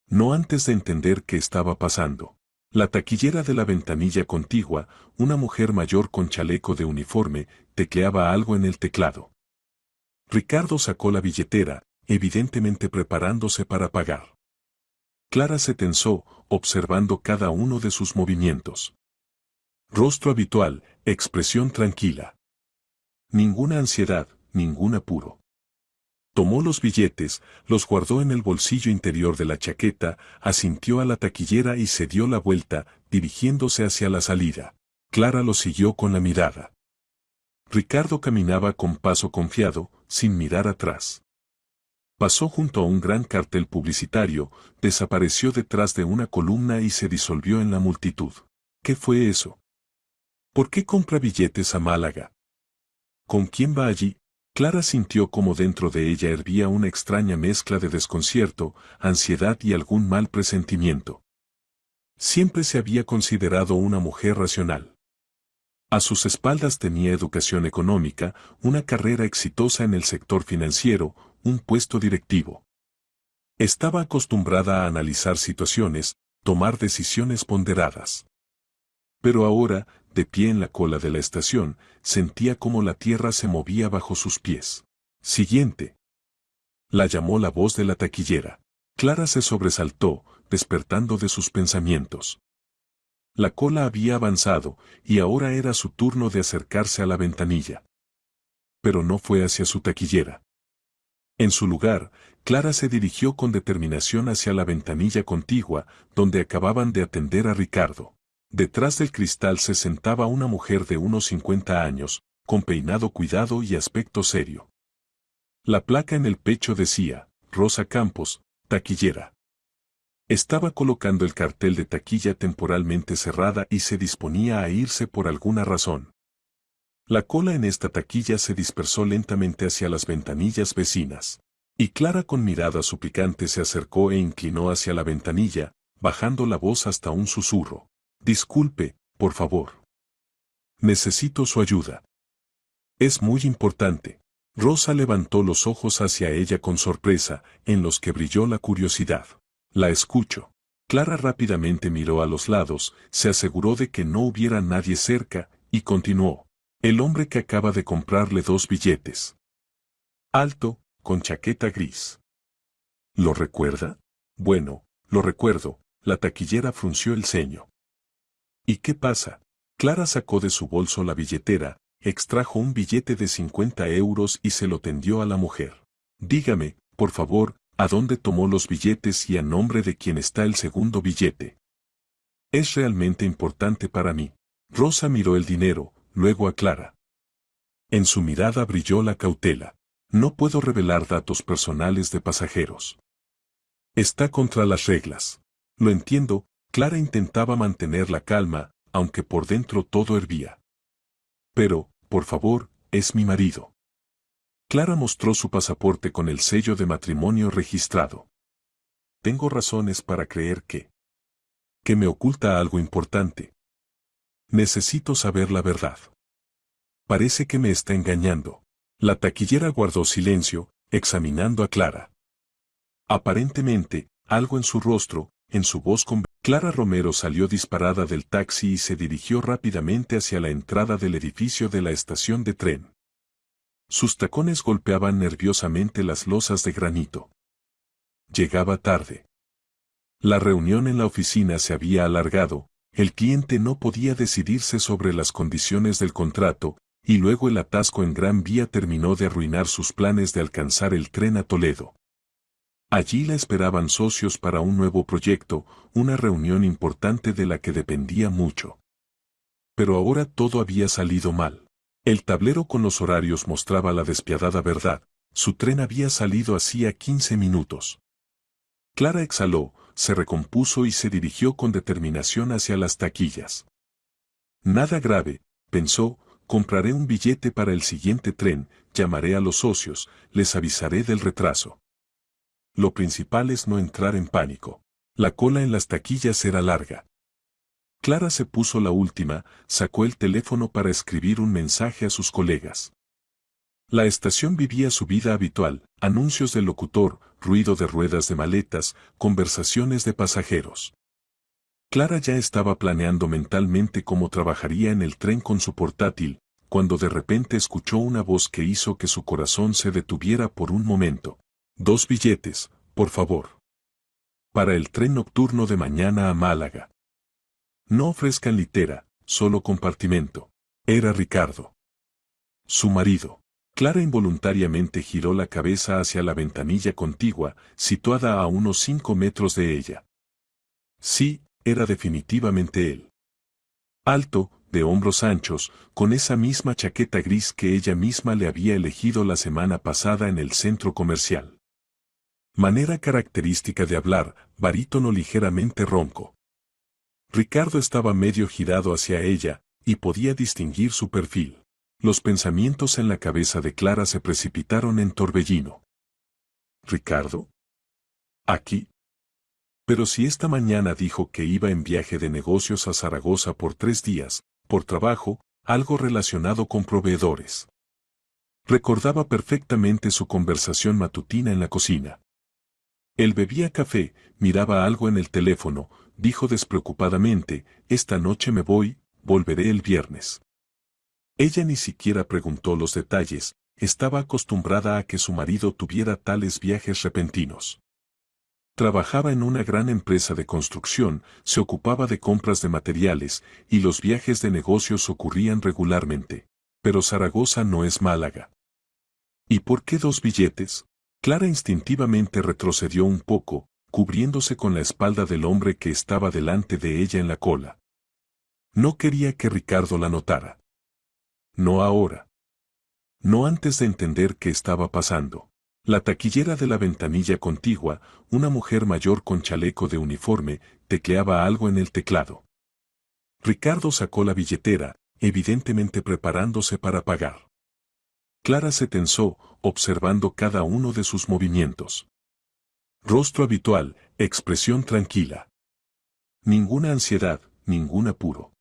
No antes de entender qué estaba pasando. La taquillera de la ventanilla contigua, una mujer mayor con chaleco de uniforme, tecleaba algo en el teclado. Ricardo sacó la billetera, evidentemente preparándose para pagar. Clara se tensó, observando cada uno de sus movimientos. Rostro habitual, expresión tranquila. Ninguna ansiedad, ningún apuro. Tomó los billetes, los guardó en el bolsillo interior de la chaqueta, asintió a la taquillera y se dio la vuelta, dirigiéndose hacia la salida. Clara lo siguió con la mirada. Ricardo caminaba con paso confiado, sin mirar atrás. Pasó junto a un gran cartel publicitario, desapareció detrás de una columna y se disolvió en la multitud. ¿Qué fue eso? ¿Por qué compra billetes a Málaga? ¿Con quién va allí? Clara sintió como dentro de ella hervía una extraña mezcla de desconcierto, ansiedad y algún mal presentimiento. Siempre se había considerado una mujer racional. A sus espaldas tenía educación económica, una carrera exitosa en el sector financiero, un puesto directivo. Estaba acostumbrada a analizar situaciones, tomar decisiones ponderadas. Pero ahora, de pie en la cola de la estación, sentía como la tierra se movía bajo sus pies. Siguiente. La llamó la voz de la taquillera. Clara se sobresaltó, despertando de sus pensamientos. La cola había avanzado, y ahora era su turno de acercarse a la ventanilla. Pero no fue hacia su taquillera. En su lugar, Clara se dirigió con determinación hacia la ventanilla contigua, donde acababan de atender a Ricardo. Detrás del cristal se sentaba una mujer de unos 50 años, con peinado cuidado y aspecto serio. La placa en el pecho decía, Rosa Campos, taquillera. Estaba colocando el cartel de taquilla temporalmente cerrada y se disponía a irse por alguna razón. La cola en esta taquilla se dispersó lentamente hacia las ventanillas vecinas. Y Clara con mirada suplicante se acercó e inclinó hacia la ventanilla, bajando la voz hasta un susurro. Disculpe, por favor. Necesito su ayuda. Es muy importante. Rosa levantó los ojos hacia ella con sorpresa, en los que brilló la curiosidad. La escucho. Clara rápidamente miró a los lados, se aseguró de que no hubiera nadie cerca, y continuó. El hombre que acaba de comprarle 2 billetes. Alto, con chaqueta gris. ¿Lo recuerda? Bueno, lo recuerdo, la taquillera frunció el ceño. ¿Y qué pasa? Clara sacó de su bolso la billetera, extrajo un billete de 50 euros y se lo tendió a la mujer. Dígame, por favor, ¿a dónde tomó los billetes y a nombre de quién está el segundo billete? Es realmente importante para mí. Rosa miró el dinero, luego a Clara. En su mirada brilló la cautela. No puedo revelar datos personales de pasajeros. Está contra las reglas. Lo entiendo. Clara intentaba mantener la calma, aunque por dentro todo hervía. Pero, por favor, es mi marido. Clara mostró su pasaporte con el sello de matrimonio registrado. Tengo razones para creer que me oculta algo importante. Necesito saber la verdad. Parece que me está engañando. La taquillera guardó silencio, examinando a Clara. Aparentemente, algo en su rostro, en su voz Clara Romero salió disparada del taxi y se dirigió rápidamente hacia la entrada del edificio de la estación de tren. Sus tacones golpeaban nerviosamente las losas de granito. Llegaba tarde. La reunión en la oficina se había alargado, el cliente no podía decidirse sobre las condiciones del contrato, y luego el atasco en Gran Vía terminó de arruinar sus planes de alcanzar el tren a Toledo. Allí la esperaban socios para un nuevo proyecto, una reunión importante de la que dependía mucho. Pero ahora todo había salido mal. El tablero con los horarios mostraba la despiadada verdad, su tren había salido hacía 15 minutos. Clara exhaló, se recompuso y se dirigió con determinación hacia las taquillas. Nada grave, pensó, compraré un billete para el siguiente tren, llamaré a los socios, les avisaré del retraso. Lo principal es no entrar en pánico. La cola en las taquillas era larga. Clara se puso la última, sacó el teléfono para escribir un mensaje a sus colegas. La estación vivía su vida habitual, anuncios del locutor, ruido de ruedas de maletas, conversaciones de pasajeros. Clara ya estaba planeando mentalmente cómo trabajaría en el tren con su portátil, cuando de repente escuchó una voz que hizo que su corazón se detuviera por un momento. 2 billetes, por favor. Para el tren nocturno de mañana a Málaga. No ofrezcan litera, solo compartimento. Era Ricardo. Su marido. Clara involuntariamente giró la cabeza hacia la ventanilla contigua, situada a unos 5 metros de ella. Sí, era definitivamente él. Alto, de hombros anchos, con esa misma chaqueta gris que ella misma le había elegido la semana pasada en el centro comercial. Manera característica de hablar, barítono ligeramente ronco. Ricardo estaba medio girado hacia ella, y podía distinguir su perfil. Los pensamientos en la cabeza de Clara se precipitaron en torbellino. ¿Ricardo? ¿Aquí? Pero si esta mañana dijo que iba en viaje de negocios a Zaragoza por 3 días, por trabajo, algo relacionado con proveedores. Recordaba perfectamente su conversación matutina en la cocina. Él bebía café, miraba algo en el teléfono, dijo despreocupadamente, esta noche me voy, volveré el viernes. Ella ni siquiera preguntó los detalles, estaba acostumbrada a que su marido tuviera tales viajes repentinos. Trabajaba en una gran empresa de construcción, se ocupaba de compras de materiales, y los viajes de negocios ocurrían regularmente. Pero Zaragoza no es Málaga. ¿Y por qué 2 billetes? Clara instintivamente retrocedió un poco, cubriéndose con la espalda del hombre que estaba delante de ella en la cola. No quería que Ricardo la notara. No ahora. No antes de entender qué estaba pasando. La taquillera de la ventanilla contigua, una mujer mayor con chaleco de uniforme, tecleaba algo en el teclado. Ricardo sacó la billetera, evidentemente preparándose para pagar. Clara se tensó, observando cada uno de sus movimientos. Rostro habitual, expresión tranquila. Ninguna ansiedad, ningún apuro.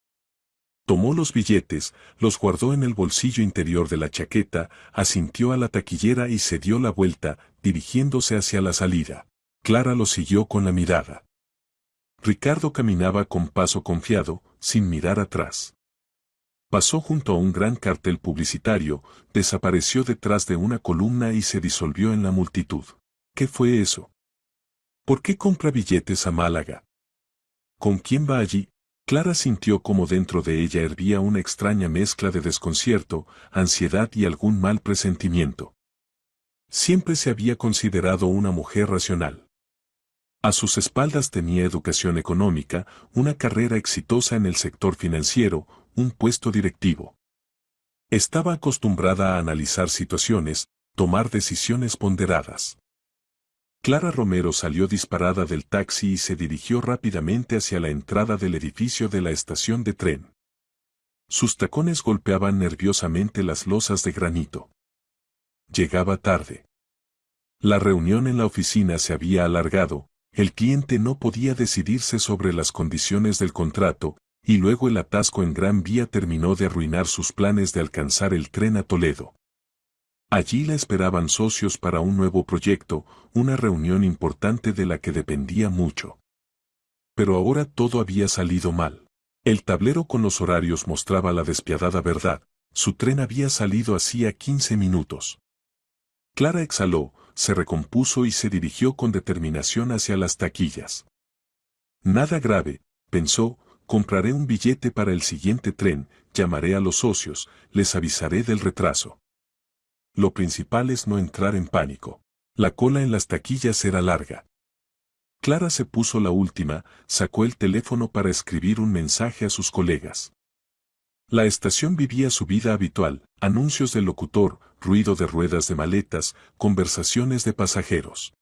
Tomó los billetes, los guardó en el bolsillo interior de la chaqueta, asintió a la taquillera y se dio la vuelta, dirigiéndose hacia la salida. Clara lo siguió con la mirada. Ricardo caminaba con paso confiado, sin mirar atrás. Pasó junto a un gran cartel publicitario, desapareció detrás de una columna y se disolvió en la multitud. ¿Qué fue eso? ¿Por qué compra billetes a Málaga? ¿Con quién va allí? Clara sintió como dentro de ella hervía una extraña mezcla de desconcierto, ansiedad y algún mal presentimiento. Siempre se había considerado una mujer racional. A sus espaldas tenía educación económica, una carrera exitosa en el sector financiero, un puesto directivo. Estaba acostumbrada a analizar situaciones, tomar decisiones ponderadas. Clara Romero salió disparada del taxi y se dirigió rápidamente hacia la entrada del edificio de la estación de tren. Sus tacones golpeaban nerviosamente las losas de granito. Llegaba tarde. La reunión en la oficina se había alargado, el cliente no podía decidirse sobre las condiciones del contrato, y luego el atasco en Gran Vía terminó de arruinar sus planes de alcanzar el tren a Toledo. Allí la esperaban socios para un nuevo proyecto, una reunión importante de la que dependía mucho. Pero ahora todo había salido mal. El tablero con los horarios mostraba la despiadada verdad, su tren había salido hacía 15 minutos. Clara exhaló, se recompuso y se dirigió con determinación hacia las taquillas. Nada grave, pensó, compraré un billete para el siguiente tren, llamaré a los socios, les avisaré del retraso. Lo principal es no entrar en pánico. La cola en las taquillas era larga. Clara se puso la última, sacó el teléfono para escribir un mensaje a sus colegas. La estación vivía su vida habitual, anuncios del locutor, ruido de ruedas de maletas, conversaciones de pasajeros.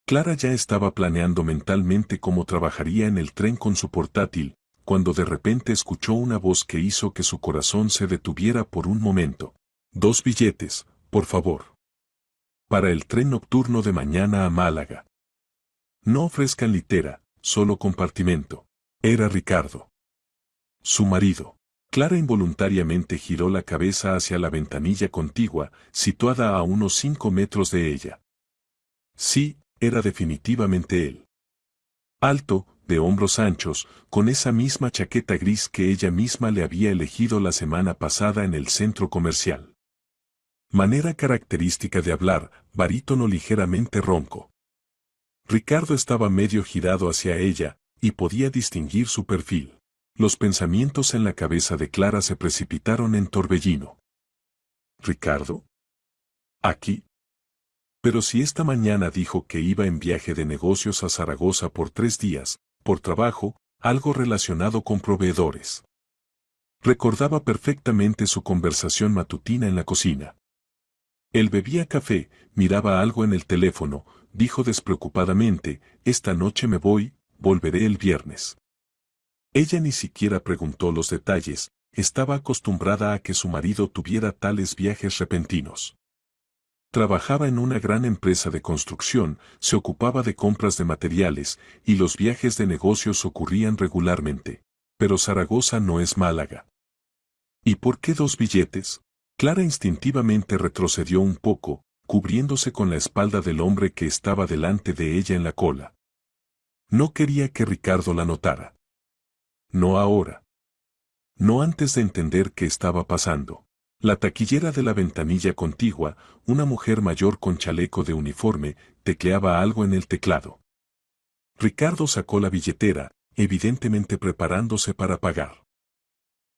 Clara ya estaba planeando mentalmente cómo trabajaría en el tren con su portátil, cuando de repente escuchó una voz que hizo que su corazón se detuviera por un momento. 2 billetes, por favor. Para el tren nocturno de mañana a Málaga. No ofrezcan litera, solo compartimento. Era Ricardo. Su marido. Clara involuntariamente giró la cabeza hacia la ventanilla contigua, situada a unos 5 metros de ella. Sí, era definitivamente él. Alto, de hombros anchos, con esa misma chaqueta gris que ella misma le había elegido la semana pasada en el centro comercial. Manera característica de hablar, barítono ligeramente ronco. Ricardo estaba medio girado hacia ella, y podía distinguir su perfil. Los pensamientos en la cabeza de Clara se precipitaron en torbellino. ¿Ricardo? ¿Aquí? Pero si esta mañana dijo que iba en viaje de negocios a Zaragoza por 3 días, por trabajo, algo relacionado con proveedores. Recordaba perfectamente su conversación matutina en la cocina. Él bebía café, miraba algo en el teléfono, dijo despreocupadamente, esta noche me voy, volveré el viernes. Ella ni siquiera preguntó los detalles, estaba acostumbrada a que su marido tuviera tales viajes repentinos. Trabajaba en una gran empresa de construcción, se ocupaba de compras de materiales, y los viajes de negocios ocurrían regularmente. Pero Zaragoza no es Málaga. ¿Y por qué 2 billetes? Clara instintivamente retrocedió un poco, cubriéndose con la espalda del hombre que estaba delante de ella en la cola. No quería que Ricardo la notara. No ahora. No antes de entender qué estaba pasando. La taquillera de la ventanilla contigua, una mujer mayor con chaleco de uniforme, tecleaba algo en el teclado. Ricardo sacó la billetera, evidentemente preparándose para pagar.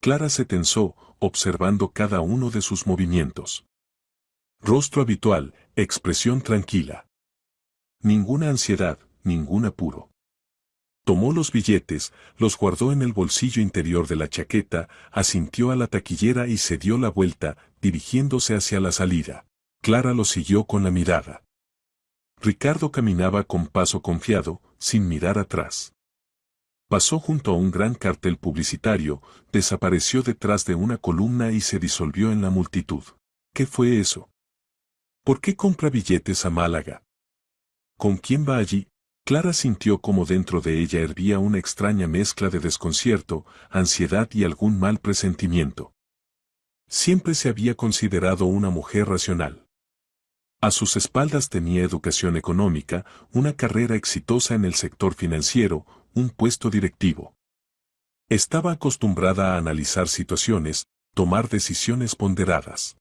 Clara se tensó, observando cada uno de sus movimientos. Rostro habitual, expresión tranquila. Ninguna ansiedad, ningún apuro. Tomó los billetes, los guardó en el bolsillo interior de la chaqueta, asintió a la taquillera y se dio la vuelta, dirigiéndose hacia la salida. Clara lo siguió con la mirada. Ricardo caminaba con paso confiado, sin mirar atrás. Pasó junto a un gran cartel publicitario, desapareció detrás de una columna y se disolvió en la multitud. ¿Qué fue eso? ¿Por qué compra billetes a Málaga? ¿Con quién va allí? Clara sintió como dentro de ella hervía una extraña mezcla de desconcierto, ansiedad y algún mal presentimiento. Siempre se había considerado una mujer racional. A sus espaldas tenía educación económica, una carrera exitosa en el sector financiero, un puesto directivo. Estaba acostumbrada a analizar situaciones, tomar decisiones ponderadas.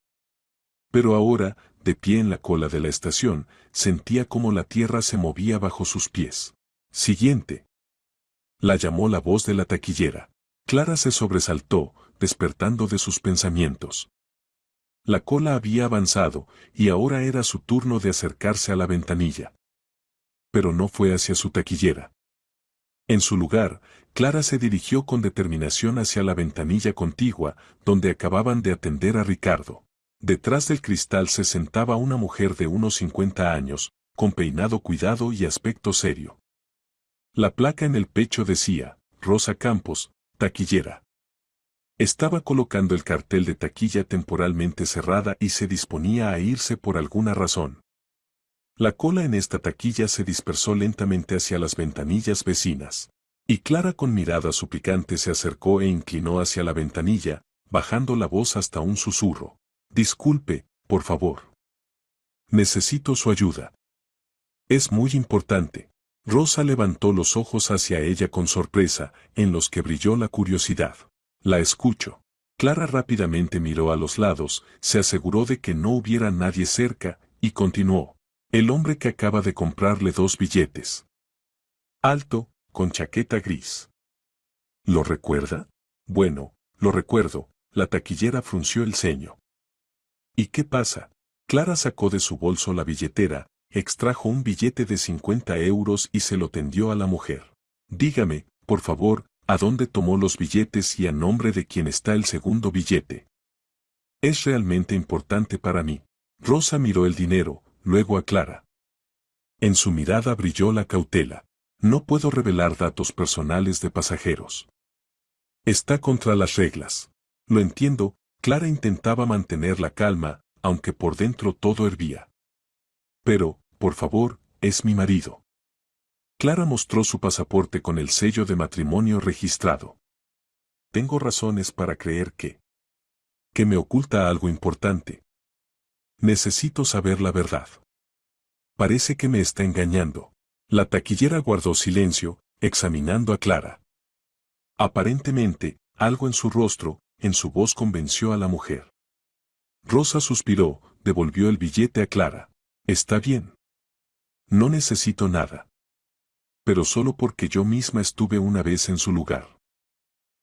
Pero ahora, de pie en la cola de la estación, sentía como la tierra se movía bajo sus pies. Siguiente. La llamó la voz de la taquillera. Clara se sobresaltó, despertando de sus pensamientos. La cola había avanzado, y ahora era su turno de acercarse a la ventanilla. Pero no fue hacia su taquillera. En su lugar, Clara se dirigió con determinación hacia la ventanilla contigua, donde acababan de atender a Ricardo. Detrás del cristal se sentaba una mujer de unos 50 años, con peinado cuidado y aspecto serio. La placa en el pecho decía, Rosa Campos, taquillera. Estaba colocando el cartel de taquilla temporalmente cerrada y se disponía a irse por alguna razón. La cola en esta taquilla se dispersó lentamente hacia las ventanillas vecinas. Y Clara con mirada suplicante se acercó e inclinó hacia la ventanilla, bajando la voz hasta un susurro. Disculpe, por favor. Necesito su ayuda. Es muy importante. Rosa levantó los ojos hacia ella con sorpresa, en los que brilló la curiosidad. La escucho. Clara rápidamente miró a los lados, se aseguró de que no hubiera nadie cerca, y continuó. El hombre que acaba de comprarle 2 billetes. Alto, con chaqueta gris. ¿Lo recuerda? Bueno, lo recuerdo, la taquillera frunció el ceño. ¿Y qué pasa? Clara sacó de su bolso la billetera, extrajo un billete de 50 euros y se lo tendió a la mujer. Dígame, por favor, ¿a dónde tomó los billetes y a nombre de quién está el segundo billete? Es realmente importante para mí. Rosa miró el dinero, luego a Clara. En su mirada brilló la cautela. No puedo revelar datos personales de pasajeros. Está contra las reglas. Lo entiendo, Clara intentaba mantener la calma, aunque por dentro todo hervía. Pero, por favor, es mi marido. Clara mostró su pasaporte con el sello de matrimonio registrado. Tengo razones para creer que me oculta algo importante. Necesito saber la verdad. Parece que me está engañando. La taquillera guardó silencio, examinando a Clara. Aparentemente, algo en su rostro, en su voz convenció a la mujer. Rosa suspiró, devolvió el billete a Clara. Está bien. No necesito nada. Pero solo porque yo misma estuve una vez en su lugar.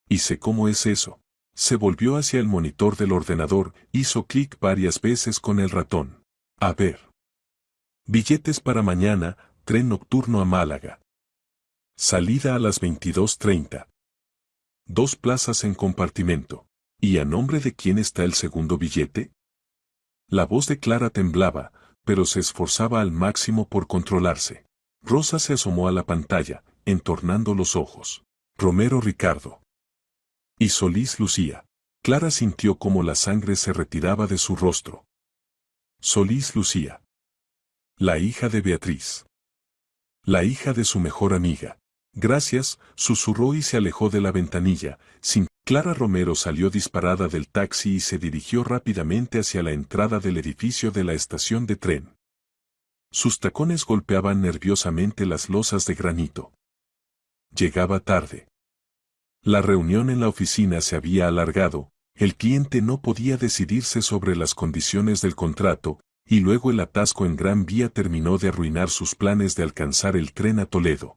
Y sé cómo es eso. Se volvió hacia el monitor del ordenador, hizo clic varias veces con el ratón. A ver. Billetes para mañana, tren nocturno a Málaga. Salida a las 22:30. 2 plazas en compartimento. ¿Y a nombre de quién está el segundo billete? La voz de Clara temblaba, pero se esforzaba al máximo por controlarse. Rosa se asomó a la pantalla, entornando los ojos. Romero Ricardo. Y Solís Lucía. Clara sintió como la sangre se retiraba de su rostro. Solís Lucía. La hija de Beatriz. La hija de su mejor amiga. Gracias, susurró y se alejó de la ventanilla. Clara Romero salió disparada del taxi y se dirigió rápidamente hacia la entrada del edificio de la estación de tren. Sus tacones golpeaban nerviosamente las losas de granito. Llegaba tarde. La reunión en la oficina se había alargado, el cliente no podía decidirse sobre las condiciones del contrato, y luego el atasco en Gran Vía terminó de arruinar sus planes de alcanzar el tren a Toledo.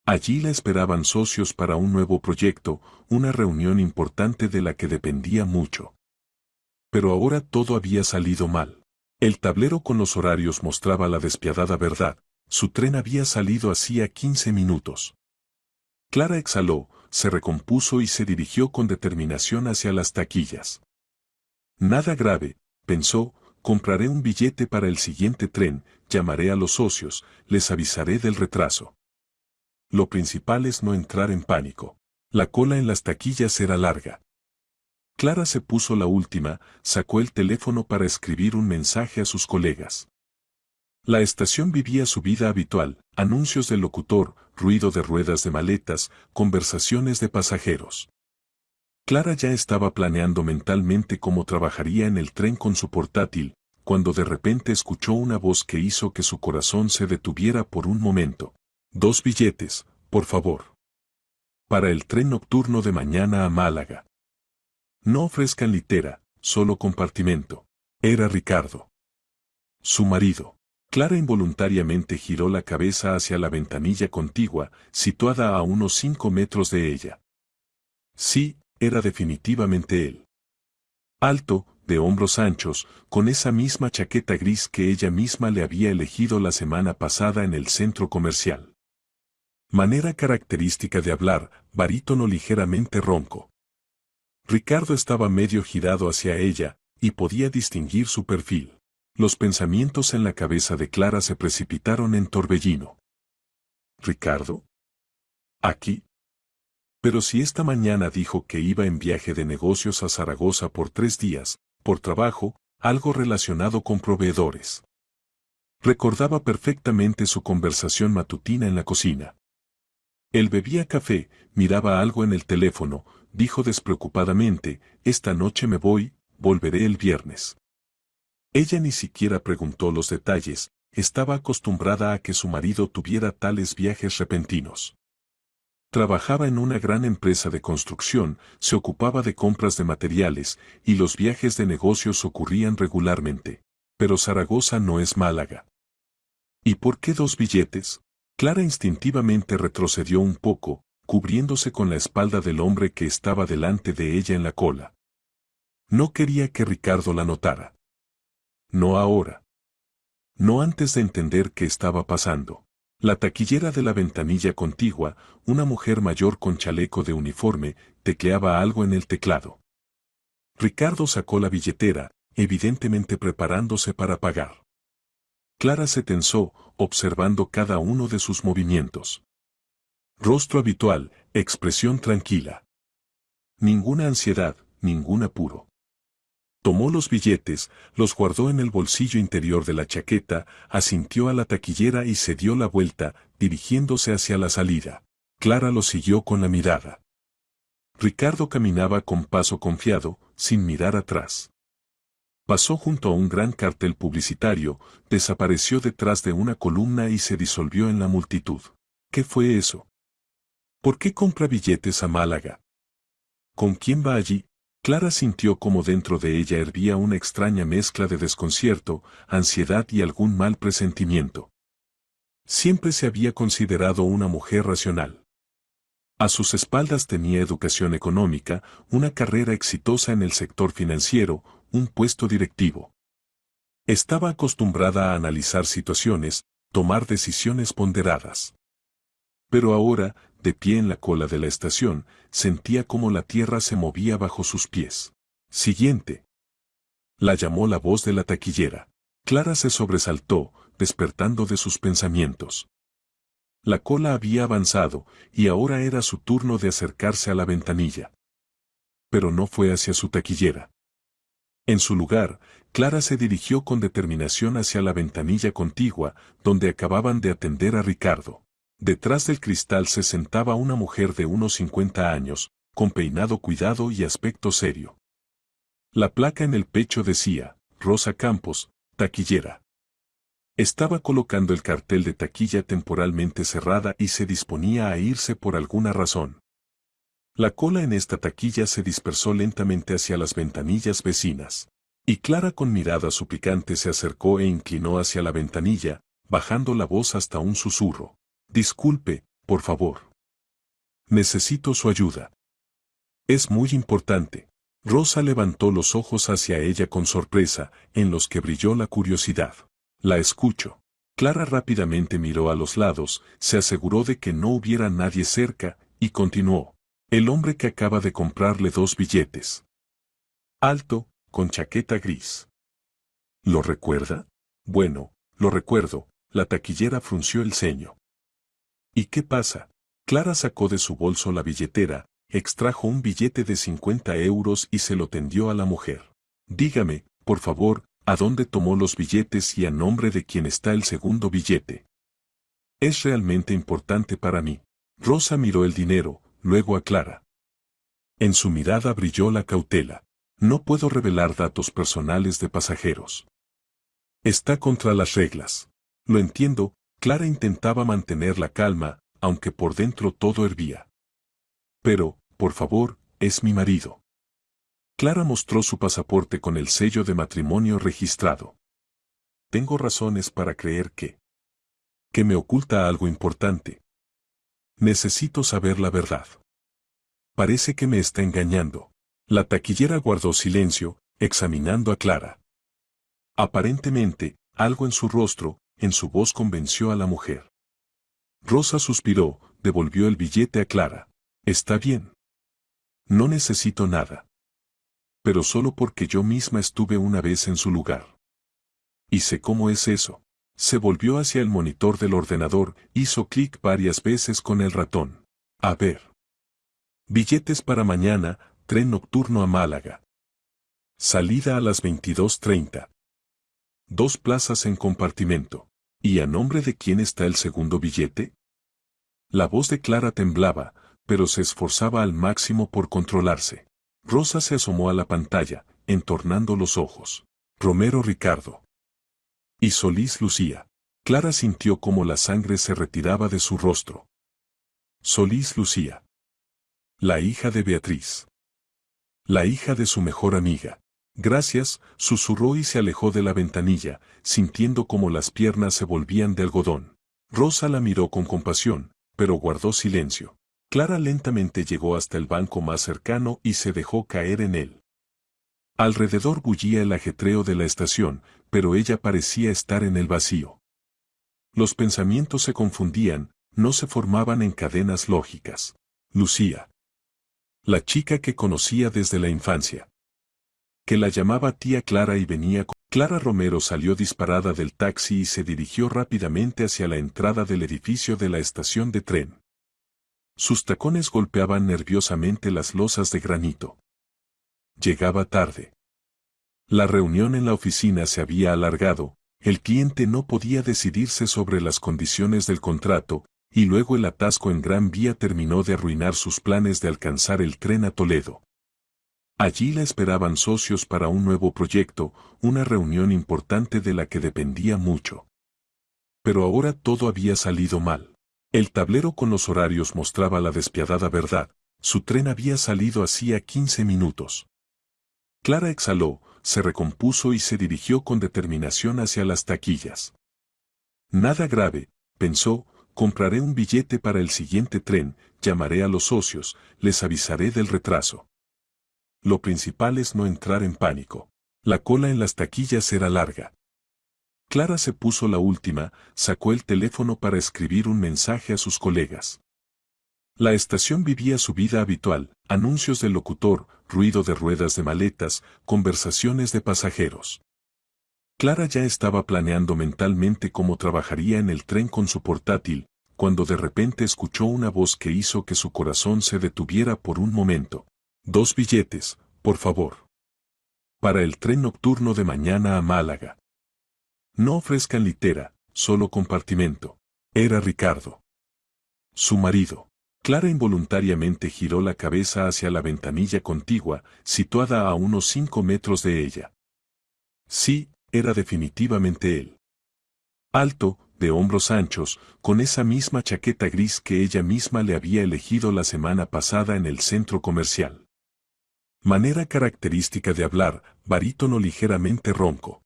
Allí la esperaban socios para un nuevo proyecto, una reunión importante de la que dependía mucho. Pero ahora todo había salido mal. El tablero con los horarios mostraba la despiadada verdad, su tren había salido hacía 15 minutos. Clara exhaló, se recompuso y se dirigió con determinación hacia las taquillas. Nada grave, pensó, compraré un billete para el siguiente tren, llamaré a los socios, les avisaré del retraso. Lo principal es no entrar en pánico. La cola en las taquillas era larga. Clara se puso la última, sacó el teléfono para escribir un mensaje a sus colegas. La estación vivía su vida habitual, anuncios del locutor, ruido de ruedas de maletas, conversaciones de pasajeros. Clara ya estaba planeando mentalmente cómo trabajaría en el tren con su portátil, cuando de repente escuchó una voz que hizo que su corazón se detuviera por un momento. 2 billetes, por favor. Para el tren nocturno de mañana a Málaga. No ofrezcan litera, solo compartimento. Era Ricardo. Su marido. Clara involuntariamente giró la cabeza hacia la ventanilla contigua, situada a unos 5 metros de ella. Sí, era definitivamente él. Alto, de hombros anchos, con esa misma chaqueta gris que ella misma le había elegido la semana pasada en el centro comercial. Manera característica de hablar, barítono ligeramente ronco. Ricardo estaba medio girado hacia ella, y podía distinguir su perfil. Los pensamientos en la cabeza de Clara se precipitaron en torbellino. ¿Ricardo? ¿Aquí? Pero si esta mañana dijo que iba en viaje de negocios a Zaragoza por 3 días, por trabajo, algo relacionado con proveedores. Recordaba perfectamente su conversación matutina en la cocina. Él bebía café, miraba algo en el teléfono, dijo despreocupadamente, esta noche me voy, volveré el viernes. Ella ni siquiera preguntó los detalles, estaba acostumbrada a que su marido tuviera tales viajes repentinos. Trabajaba en una gran empresa de construcción, se ocupaba de compras de materiales, y los viajes de negocios ocurrían regularmente. Pero Zaragoza no es Málaga. ¿Y por qué 2 billetes? Clara instintivamente retrocedió un poco, cubriéndose con la espalda del hombre que estaba delante de ella en la cola. No quería que Ricardo la notara. No ahora. No antes de entender qué estaba pasando. La taquillera de la ventanilla contigua, una mujer mayor con chaleco de uniforme, tecleaba algo en el teclado. Ricardo sacó la billetera, evidentemente preparándose para pagar. Clara se tensó, observando cada uno de sus movimientos. Rostro habitual, expresión tranquila. Ninguna ansiedad, ningún apuro. Tomó los billetes, los guardó en el bolsillo interior de la chaqueta, asintió a la taquillera y se dio la vuelta, dirigiéndose hacia la salida. Clara lo siguió con la mirada. Ricardo caminaba con paso confiado, sin mirar atrás. Pasó junto a un gran cartel publicitario, desapareció detrás de una columna y se disolvió en la multitud. ¿Qué fue eso? ¿Por qué compra billetes a Málaga? ¿Con quién va allí? Clara sintió como dentro de ella hervía una extraña mezcla de desconcierto, ansiedad y algún mal presentimiento. Siempre se había considerado una mujer racional. A sus espaldas tenía educación económica, una carrera exitosa en el sector financiero, un puesto directivo. Estaba acostumbrada a analizar situaciones, tomar decisiones ponderadas. Pero ahora, de pie en la cola de la estación, sentía como la tierra se movía bajo sus pies. Siguiente. La llamó la voz de la taquillera. Clara se sobresaltó, despertando de sus pensamientos. La cola había avanzado, y ahora era su turno de acercarse a la ventanilla. Pero no fue hacia su taquillera. En su lugar, Clara se dirigió con determinación hacia la ventanilla contigua, donde acababan de atender a Ricardo. Detrás del cristal se sentaba una mujer de unos 50 años, con peinado cuidado y aspecto serio. La placa en el pecho decía, Rosa Campos, taquillera. Estaba colocando el cartel de taquilla temporalmente cerrada y se disponía a irse por alguna razón. La cola en esta taquilla se dispersó lentamente hacia las ventanillas vecinas. Y Clara con mirada suplicante se acercó e inclinó hacia la ventanilla, bajando la voz hasta un susurro. Disculpe, por favor. Necesito su ayuda. Es muy importante. Rosa levantó los ojos hacia ella con sorpresa, en los que brilló la curiosidad. La escucho. Clara rápidamente miró a los lados, se aseguró de que no hubiera nadie cerca, y continuó. El hombre que acaba de comprarle 2 billetes. Alto, con chaqueta gris. ¿Lo recuerda? Bueno, lo recuerdo, la taquillera frunció el ceño. ¿Y qué pasa? Clara sacó de su bolso la billetera, extrajo un billete de 50 euros y se lo tendió a la mujer. Dígame, por favor, ¿a dónde tomó los billetes y a nombre de quién está el segundo billete? Es realmente importante para mí. Rosa miró el dinero, luego a Clara. En su mirada brilló la cautela. No puedo revelar datos personales de pasajeros. Está contra las reglas. Lo entiendo. Clara intentaba mantener la calma, aunque por dentro todo hervía. Pero, por favor, es mi marido. Clara mostró su pasaporte con el sello de matrimonio registrado. Tengo razones para creer que me oculta algo importante. Necesito saber la verdad. Parece que me está engañando. La taquillera guardó silencio, examinando a Clara. Aparentemente, algo en su rostro, en su voz convenció a la mujer. Rosa suspiró, devolvió el billete a Clara. Está bien. No necesito nada. Pero solo porque yo misma estuve una vez en su lugar. Y sé cómo es eso. Se volvió hacia el monitor del ordenador, hizo clic varias veces con el ratón. A ver. Billetes para mañana, tren nocturno a Málaga. Salida a las 22:30. 2 plazas en compartimento. ¿Y a nombre de quién está el segundo billete? La voz de Clara temblaba, pero se esforzaba al máximo por controlarse. Rosa se asomó a la pantalla, entornando los ojos. Romero Ricardo. Y Solís Lucía. Clara sintió como la sangre se retiraba de su rostro. Solís Lucía. La hija de Beatriz. La hija de su mejor amiga. Gracias, susurró y se alejó de la ventanilla, sintiendo como las piernas se volvían de algodón. Rosa la miró con compasión, pero guardó silencio. Clara lentamente llegó hasta el banco más cercano y se dejó caer en él. Alrededor bullía el ajetreo de la estación, pero ella parecía estar en el vacío. Los pensamientos se confundían, no se formaban en cadenas lógicas. Lucía. La chica que conocía desde la infancia. Que la llamaba tía Clara y venía con... Clara Romero salió disparada del taxi y se dirigió rápidamente hacia la entrada del edificio de la estación de tren. Sus tacones golpeaban nerviosamente las losas de granito. Llegaba tarde. La reunión en la oficina se había alargado, el cliente no podía decidirse sobre las condiciones del contrato, y luego el atasco en Gran Vía terminó de arruinar sus planes de alcanzar el tren a Toledo. Allí la esperaban socios para un nuevo proyecto, una reunión importante de la que dependía mucho. Pero ahora todo había salido mal. El tablero con los horarios mostraba la despiadada verdad, su tren había salido hacía 15 minutos. Clara exhaló, se recompuso y se dirigió con determinación hacia las taquillas. Nada grave, pensó, compraré un billete para el siguiente tren, llamaré a los socios, les avisaré del retraso. Lo principal es no entrar en pánico. La cola en las taquillas era larga. Clara se puso la última, sacó el teléfono para escribir un mensaje a sus colegas. La estación vivía su vida habitual, anuncios del locutor, ruido de ruedas de maletas, conversaciones de pasajeros. Clara ya estaba planeando mentalmente cómo trabajaría en el tren con su portátil, cuando de repente escuchó una voz que hizo que su corazón se detuviera por un momento. 2 billetes, por favor. Para el tren nocturno de mañana a Málaga. No ofrezcan litera, solo compartimento. Era Ricardo. Su marido. Clara involuntariamente giró la cabeza hacia la ventanilla contigua, situada a unos 5 metros de ella. Sí, era definitivamente él. Alto, de hombros anchos, con esa misma chaqueta gris que ella misma le había elegido la semana pasada en el centro comercial. Manera característica de hablar, barítono ligeramente ronco.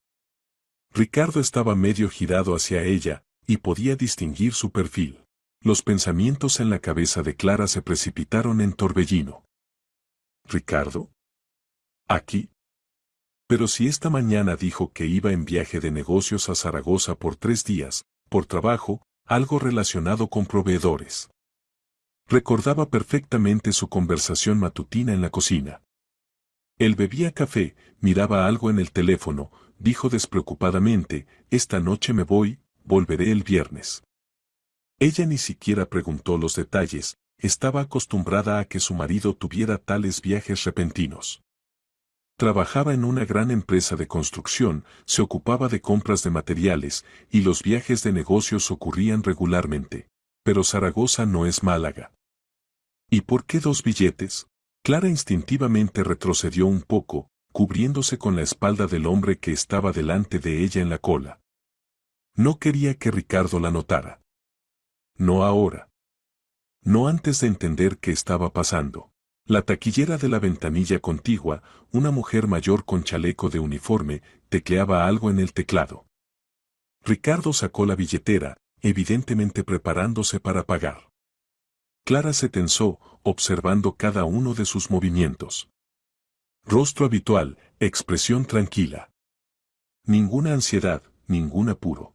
Ricardo estaba medio girado hacia ella, y podía distinguir su perfil. Los pensamientos en la cabeza de Clara se precipitaron en torbellino. ¿Ricardo? ¿Aquí? Pero si esta mañana dijo que iba en viaje de negocios a Zaragoza por 3 días, por trabajo, algo relacionado con proveedores. Recordaba perfectamente su conversación matutina en la cocina. Él bebía café, miraba algo en el teléfono, dijo despreocupadamente, esta noche me voy, volveré el viernes. Ella ni siquiera preguntó los detalles, estaba acostumbrada a que su marido tuviera tales viajes repentinos. Trabajaba en una gran empresa de construcción, se ocupaba de compras de materiales, y los viajes de negocios ocurrían regularmente. Pero Zaragoza no es Málaga. ¿Y por qué 2 billetes? Clara instintivamente retrocedió un poco, cubriéndose con la espalda del hombre que estaba delante de ella en la cola. No quería que Ricardo la notara. No ahora. No antes de entender qué estaba pasando. La taquillera de la ventanilla contigua, una mujer mayor con chaleco de uniforme, tecleaba algo en el teclado. Ricardo sacó la billetera, evidentemente preparándose para pagar. Clara se tensó, observando cada uno de sus movimientos. Rostro habitual, expresión tranquila. Ninguna ansiedad, ningún apuro.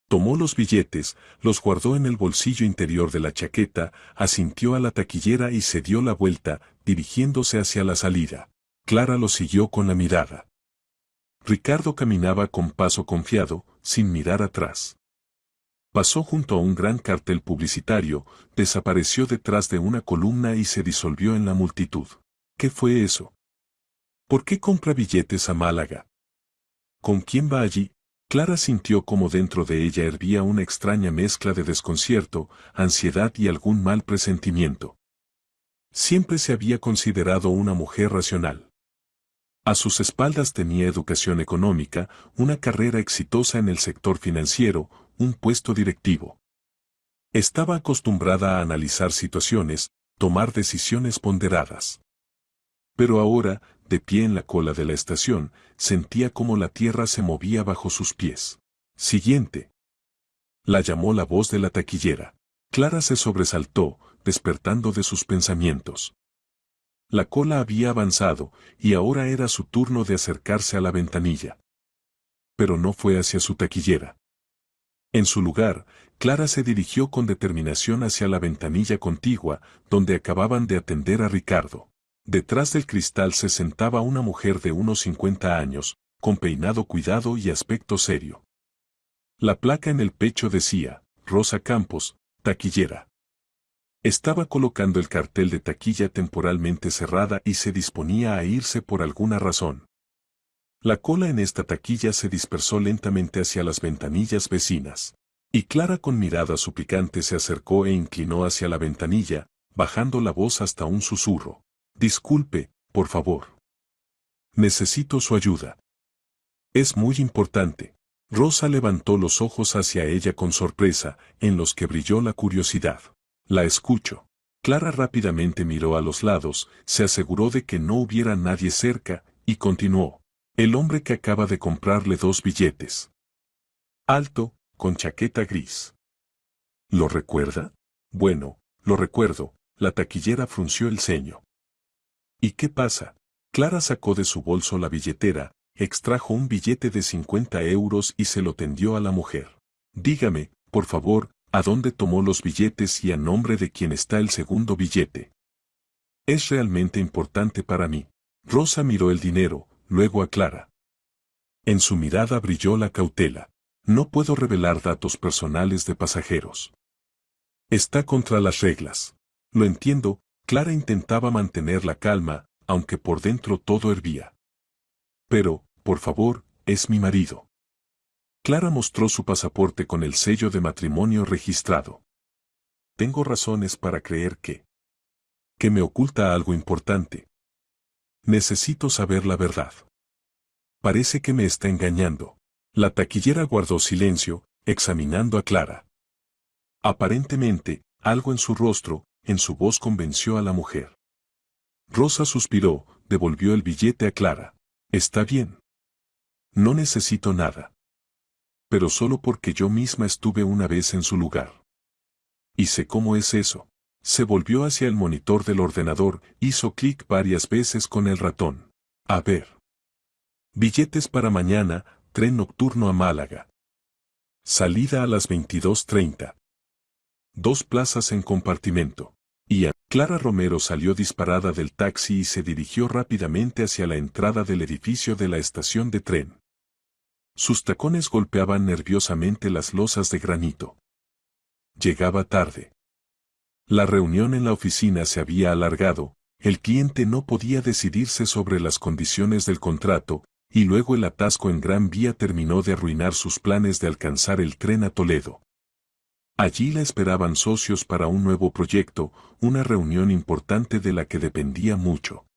Tomó los billetes, los guardó en el bolsillo interior de la chaqueta, asintió a la taquillera y se dio la vuelta, dirigiéndose hacia la salida. Clara lo siguió con la mirada. Ricardo caminaba con paso confiado, sin mirar atrás. Pasó junto a un gran cartel publicitario, desapareció detrás de una columna y se disolvió en la multitud. ¿Qué fue eso? ¿Por qué compra billetes a Málaga? ¿Con quién va allí? Clara sintió como dentro de ella hervía una extraña mezcla de desconcierto, ansiedad y algún mal presentimiento. Siempre se había considerado una mujer racional. A sus espaldas tenía educación económica, una carrera exitosa en el sector financiero, un puesto directivo. Estaba acostumbrada a analizar situaciones, tomar decisiones ponderadas. Pero ahora, de pie en la cola de la estación, sentía como la tierra se movía bajo sus pies. Siguiente. La llamó la voz de la taquillera. Clara se sobresaltó, despertando de sus pensamientos. La cola había avanzado, y ahora era su turno de acercarse a la ventanilla. Pero no fue hacia su taquillera. En su lugar, Clara se dirigió con determinación hacia la ventanilla contigua, donde acababan de atender a Ricardo. Detrás del cristal se sentaba una mujer de unos 50 años, con peinado cuidado y aspecto serio. La placa en el pecho decía, Rosa Campos, taquillera. Estaba colocando el cartel de taquilla temporalmente cerrada y se disponía a irse por alguna razón. La cola en esta taquilla se dispersó lentamente hacia las ventanillas vecinas. Y Clara con mirada suplicante se acercó e inclinó hacia la ventanilla, bajando la voz hasta un susurro. Disculpe, por favor. Necesito su ayuda. Es muy importante. Rosa levantó los ojos hacia ella con sorpresa, en los que brilló la curiosidad. La escucho. Clara rápidamente miró a los lados, se aseguró de que no hubiera nadie cerca, y continuó. El hombre que acaba de comprarle 2 billetes. Alto, con chaqueta gris. ¿Lo recuerda? Bueno, lo recuerdo, la taquillera frunció el ceño. ¿Y qué pasa? Clara sacó de su bolso la billetera, extrajo un billete de 50 euros y se lo tendió a la mujer. Dígame, por favor, ¿a dónde tomó los billetes y a nombre de quién está el segundo billete? Es realmente importante para mí. Rosa miró el dinero, luego a Clara. En su mirada brilló la cautela. No puedo revelar datos personales de pasajeros. Está contra las reglas. Lo entiendo, Clara intentaba mantener la calma, aunque por dentro todo hervía. Pero, por favor, es mi marido. Clara mostró su pasaporte con el sello de matrimonio registrado. Tengo razones para creer que me oculta algo importante. Necesito saber la verdad. Parece que me está engañando. La taquillera guardó silencio, examinando a Clara. Aparentemente, algo en su rostro, en su voz convenció a la mujer. Rosa suspiró, devolvió el billete a Clara. Está bien. No necesito nada. Pero solo porque yo misma estuve una vez en su lugar. Y sé cómo es eso. Se volvió hacia el monitor del ordenador, hizo clic varias veces con el ratón. A ver. Billetes para mañana, tren nocturno a Málaga. Salida a las 22:30. 2 plazas en compartimento. Clara Romero salió disparada del taxi y se dirigió rápidamente hacia la entrada del edificio de la estación de tren. Sus tacones golpeaban nerviosamente las losas de granito. Llegaba tarde. La reunión en la oficina se había alargado, el cliente no podía decidirse sobre las condiciones del contrato, y luego el atasco en Gran Vía terminó de arruinar sus planes de alcanzar el tren a Toledo. Allí la esperaban socios para un nuevo proyecto, una reunión importante de la que dependía mucho.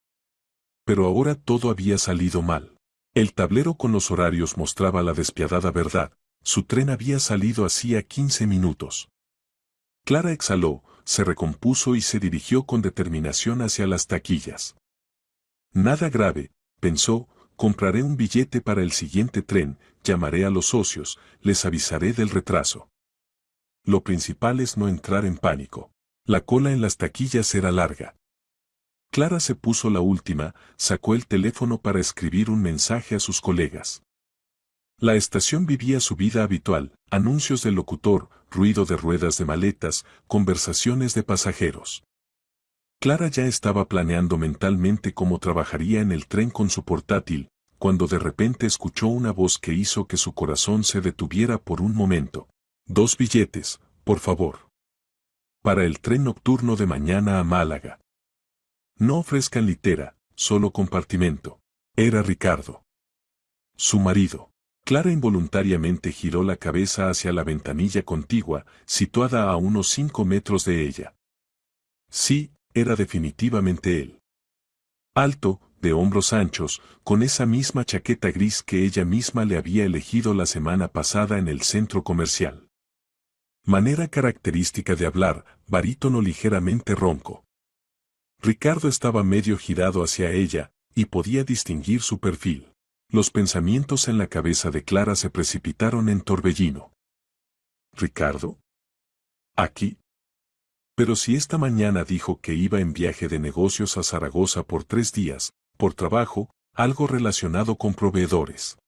Pero ahora todo había salido mal. El tablero con los horarios mostraba la despiadada verdad, su tren había salido hacía 15 minutos. Clara exhaló, se recompuso y se dirigió con determinación hacia las taquillas. Nada grave, pensó, compraré un billete para el siguiente tren, llamaré a los socios, les avisaré del retraso. Lo principal es no entrar en pánico. La cola en las taquillas era larga. Clara se puso la última, sacó el teléfono para escribir un mensaje a sus colegas. La estación vivía su vida habitual, anuncios del locutor, ruido de ruedas de maletas, conversaciones de pasajeros. Clara ya estaba planeando mentalmente cómo trabajaría en el tren con su portátil, cuando de repente escuchó una voz que hizo que su corazón se detuviera por un momento. 2 billetes, por favor. Para el tren nocturno de mañana a Málaga. No ofrezcan litera, solo compartimento. Era Ricardo. Su marido. Clara involuntariamente giró la cabeza hacia la ventanilla contigua, situada a unos 5 metros de ella. Sí, era definitivamente él. Alto, de hombros anchos, con esa misma chaqueta gris que ella misma le había elegido la semana pasada en el centro comercial. Manera característica de hablar, barítono ligeramente ronco. Ricardo estaba medio girado hacia ella, y podía distinguir su perfil. Los pensamientos en la cabeza de Clara se precipitaron en torbellino. ¿Ricardo? ¿Aquí? Pero si esta mañana dijo que iba en viaje de negocios a Zaragoza por 3 días, por trabajo, algo relacionado con proveedores.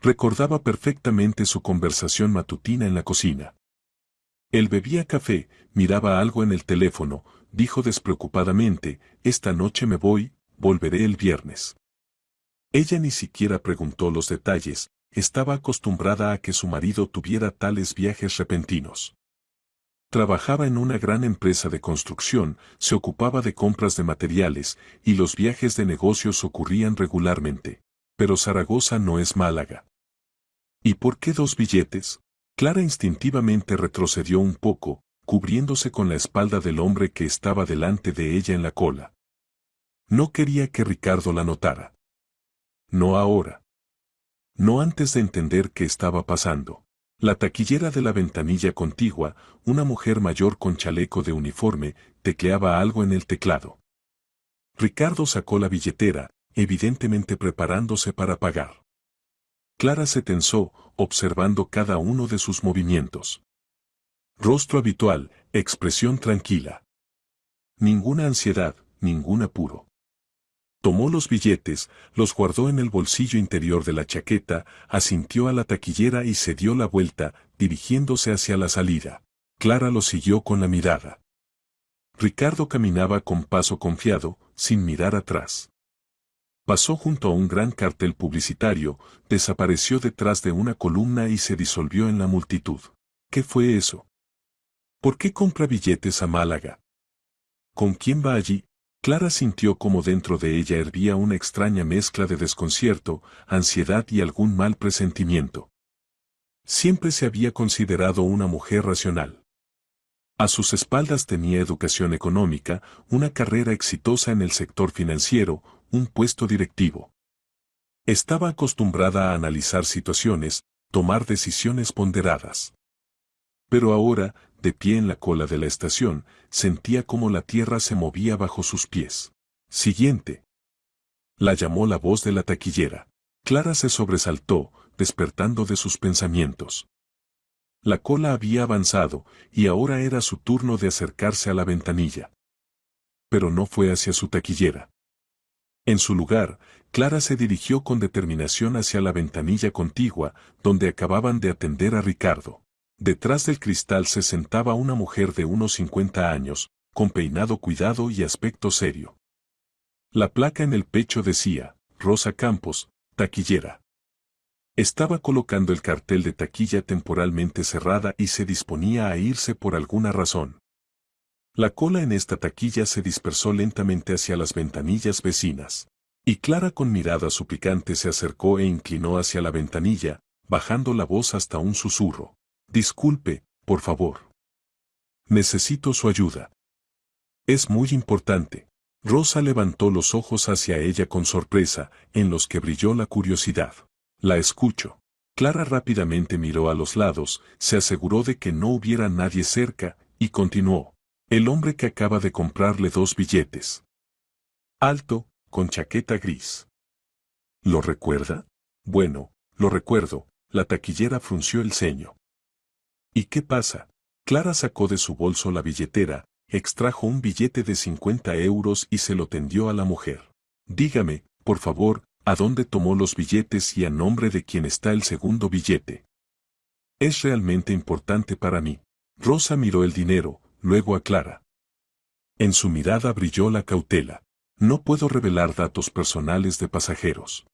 Recordaba perfectamente su conversación matutina en la cocina. Él bebía café, miraba algo en el teléfono, dijo despreocupadamente, esta noche me voy, volveré el viernes. Ella ni siquiera preguntó los detalles, estaba acostumbrada a que su marido tuviera tales viajes repentinos. Trabajaba en una gran empresa de construcción, se ocupaba de compras de materiales, y los viajes de negocios ocurrían regularmente. Pero Zaragoza no es Málaga. ¿Y por qué 2 billetes? Clara instintivamente retrocedió un poco, cubriéndose con la espalda del hombre que estaba delante de ella en la cola. No quería que Ricardo la notara. No ahora. No antes de entender qué estaba pasando. La taquillera de la ventanilla contigua, una mujer mayor con chaleco de uniforme, tecleaba algo en el teclado. Ricardo sacó la billetera, evidentemente preparándose para pagar. Clara se tensó, observando cada uno de sus movimientos. Rostro habitual, expresión tranquila. Ninguna ansiedad, ningún apuro. Tomó los billetes, los guardó en el bolsillo interior de la chaqueta, asintió a la taquillera y se dio la vuelta, dirigiéndose hacia la salida. Clara lo siguió con la mirada. Ricardo caminaba con paso confiado, sin mirar atrás. Pasó junto a un gran cartel publicitario, desapareció detrás de una columna y se disolvió en la multitud. ¿Qué fue eso? ¿Por qué compra billetes a Málaga? ¿Con quién va allí? Clara sintió como dentro de ella hervía una extraña mezcla de desconcierto, ansiedad y algún mal presentimiento. Siempre se había considerado una mujer racional. A sus espaldas tenía educación económica, una carrera exitosa en el sector financiero, un puesto directivo. Estaba acostumbrada a analizar situaciones, tomar decisiones ponderadas. Pero ahora, de pie en la cola de la estación, sentía como la tierra se movía bajo sus pies. Siguiente. La llamó la voz de la taquillera. Clara se sobresaltó, despertando de sus pensamientos. La cola había avanzado, y ahora era su turno de acercarse a la ventanilla. Pero no fue hacia su taquillera. En su lugar, Clara se dirigió con determinación hacia la ventanilla contigua, donde acababan de atender a Ricardo. Detrás del cristal se sentaba una mujer de unos 50 años, con peinado cuidado y aspecto serio. La placa en el pecho decía, Rosa Campos, taquillera. Estaba colocando el cartel de taquilla temporalmente cerrada y se disponía a irse por alguna razón. La cola en esta taquilla se dispersó lentamente hacia las ventanillas vecinas. Y Clara con mirada suplicante se acercó e inclinó hacia la ventanilla, bajando la voz hasta un susurro. Disculpe, por favor. Necesito su ayuda. Es muy importante. Rosa levantó los ojos hacia ella con sorpresa, en los que brilló la curiosidad. La escucho. Clara rápidamente miró a los lados, se aseguró de que no hubiera nadie cerca, y continuó. El hombre que acaba de comprarle 2 billetes. Alto, con chaqueta gris. ¿Lo recuerda? Bueno, lo recuerdo, la taquillera frunció el ceño. ¿Y qué pasa? Clara sacó de su bolso la billetera, extrajo un billete de 50 euros y se lo tendió a la mujer. Dígame, por favor, ¿a dónde tomó los billetes y a nombre de quién está el segundo billete? Es realmente importante para mí. Rosa miró el dinero, luego a Clara. En su mirada brilló la cautela. No puedo revelar datos personales de pasajeros.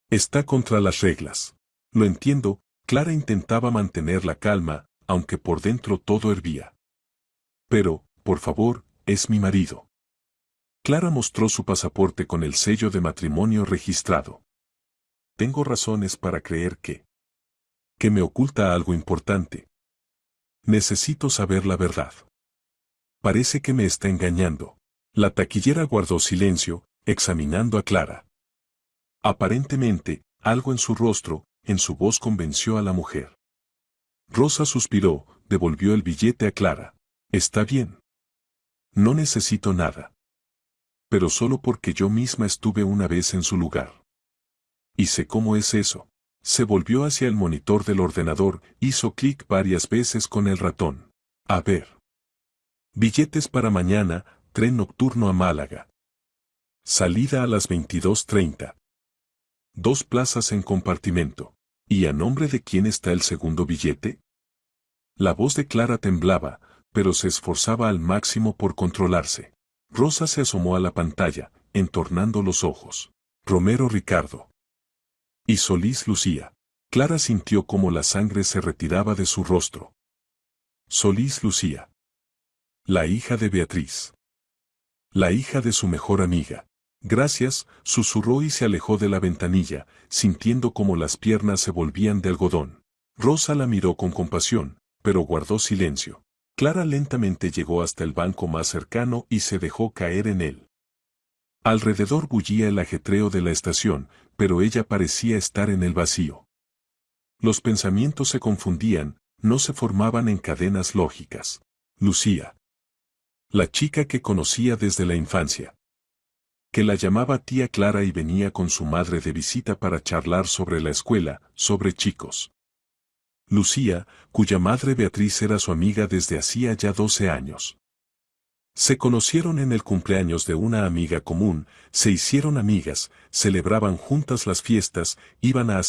Está contra las reglas. Lo entiendo, Clara intentaba mantener la calma, aunque por dentro todo hervía. Pero, por favor, es mi marido. Clara mostró su pasaporte con el sello de matrimonio registrado. Tengo razones para creer que me oculta algo importante. Necesito saber la verdad. Parece que me está engañando. La taquillera guardó silencio, examinando a Clara. Aparentemente, algo en su rostro, en su voz convenció a la mujer. Rosa suspiró, devolvió el billete a Clara. Está bien. No necesito nada. Pero solo porque yo misma estuve una vez en su lugar. Y sé cómo es eso. Se volvió hacia el monitor del ordenador, hizo clic varias veces con el ratón. A ver. Billetes para mañana, tren nocturno a Málaga. Salida a las 22:30. 2 plazas en compartimento. ¿Y a nombre de quién está el segundo billete? La voz de Clara temblaba, pero se esforzaba al máximo por controlarse. Rosa se asomó a la pantalla, entornando los ojos. Romero Ricardo. Y Solís Lucía. Clara sintió como la sangre se retiraba de su rostro. Solís Lucía. La hija de Beatriz. La hija de su mejor amiga. Gracias, susurró y se alejó de la ventanilla, sintiendo como las piernas se volvían de algodón. Rosa la miró con compasión, pero guardó silencio. Clara lentamente llegó hasta el banco más cercano y se dejó caer en él. Alrededor bullía el ajetreo de la estación, pero ella parecía estar en el vacío. Los pensamientos se confundían, no se formaban en cadenas lógicas. Lucía. La chica que conocía desde la infancia. Que la llamaba tía Clara y venía con su madre de visita para charlar sobre la escuela, sobre chicos. Lucía, cuya madre Beatriz era su amiga desde hacía ya 12 años. Se conocieron en el cumpleaños de una amiga común, se hicieron amigas, celebraban juntas las fiestas, iban a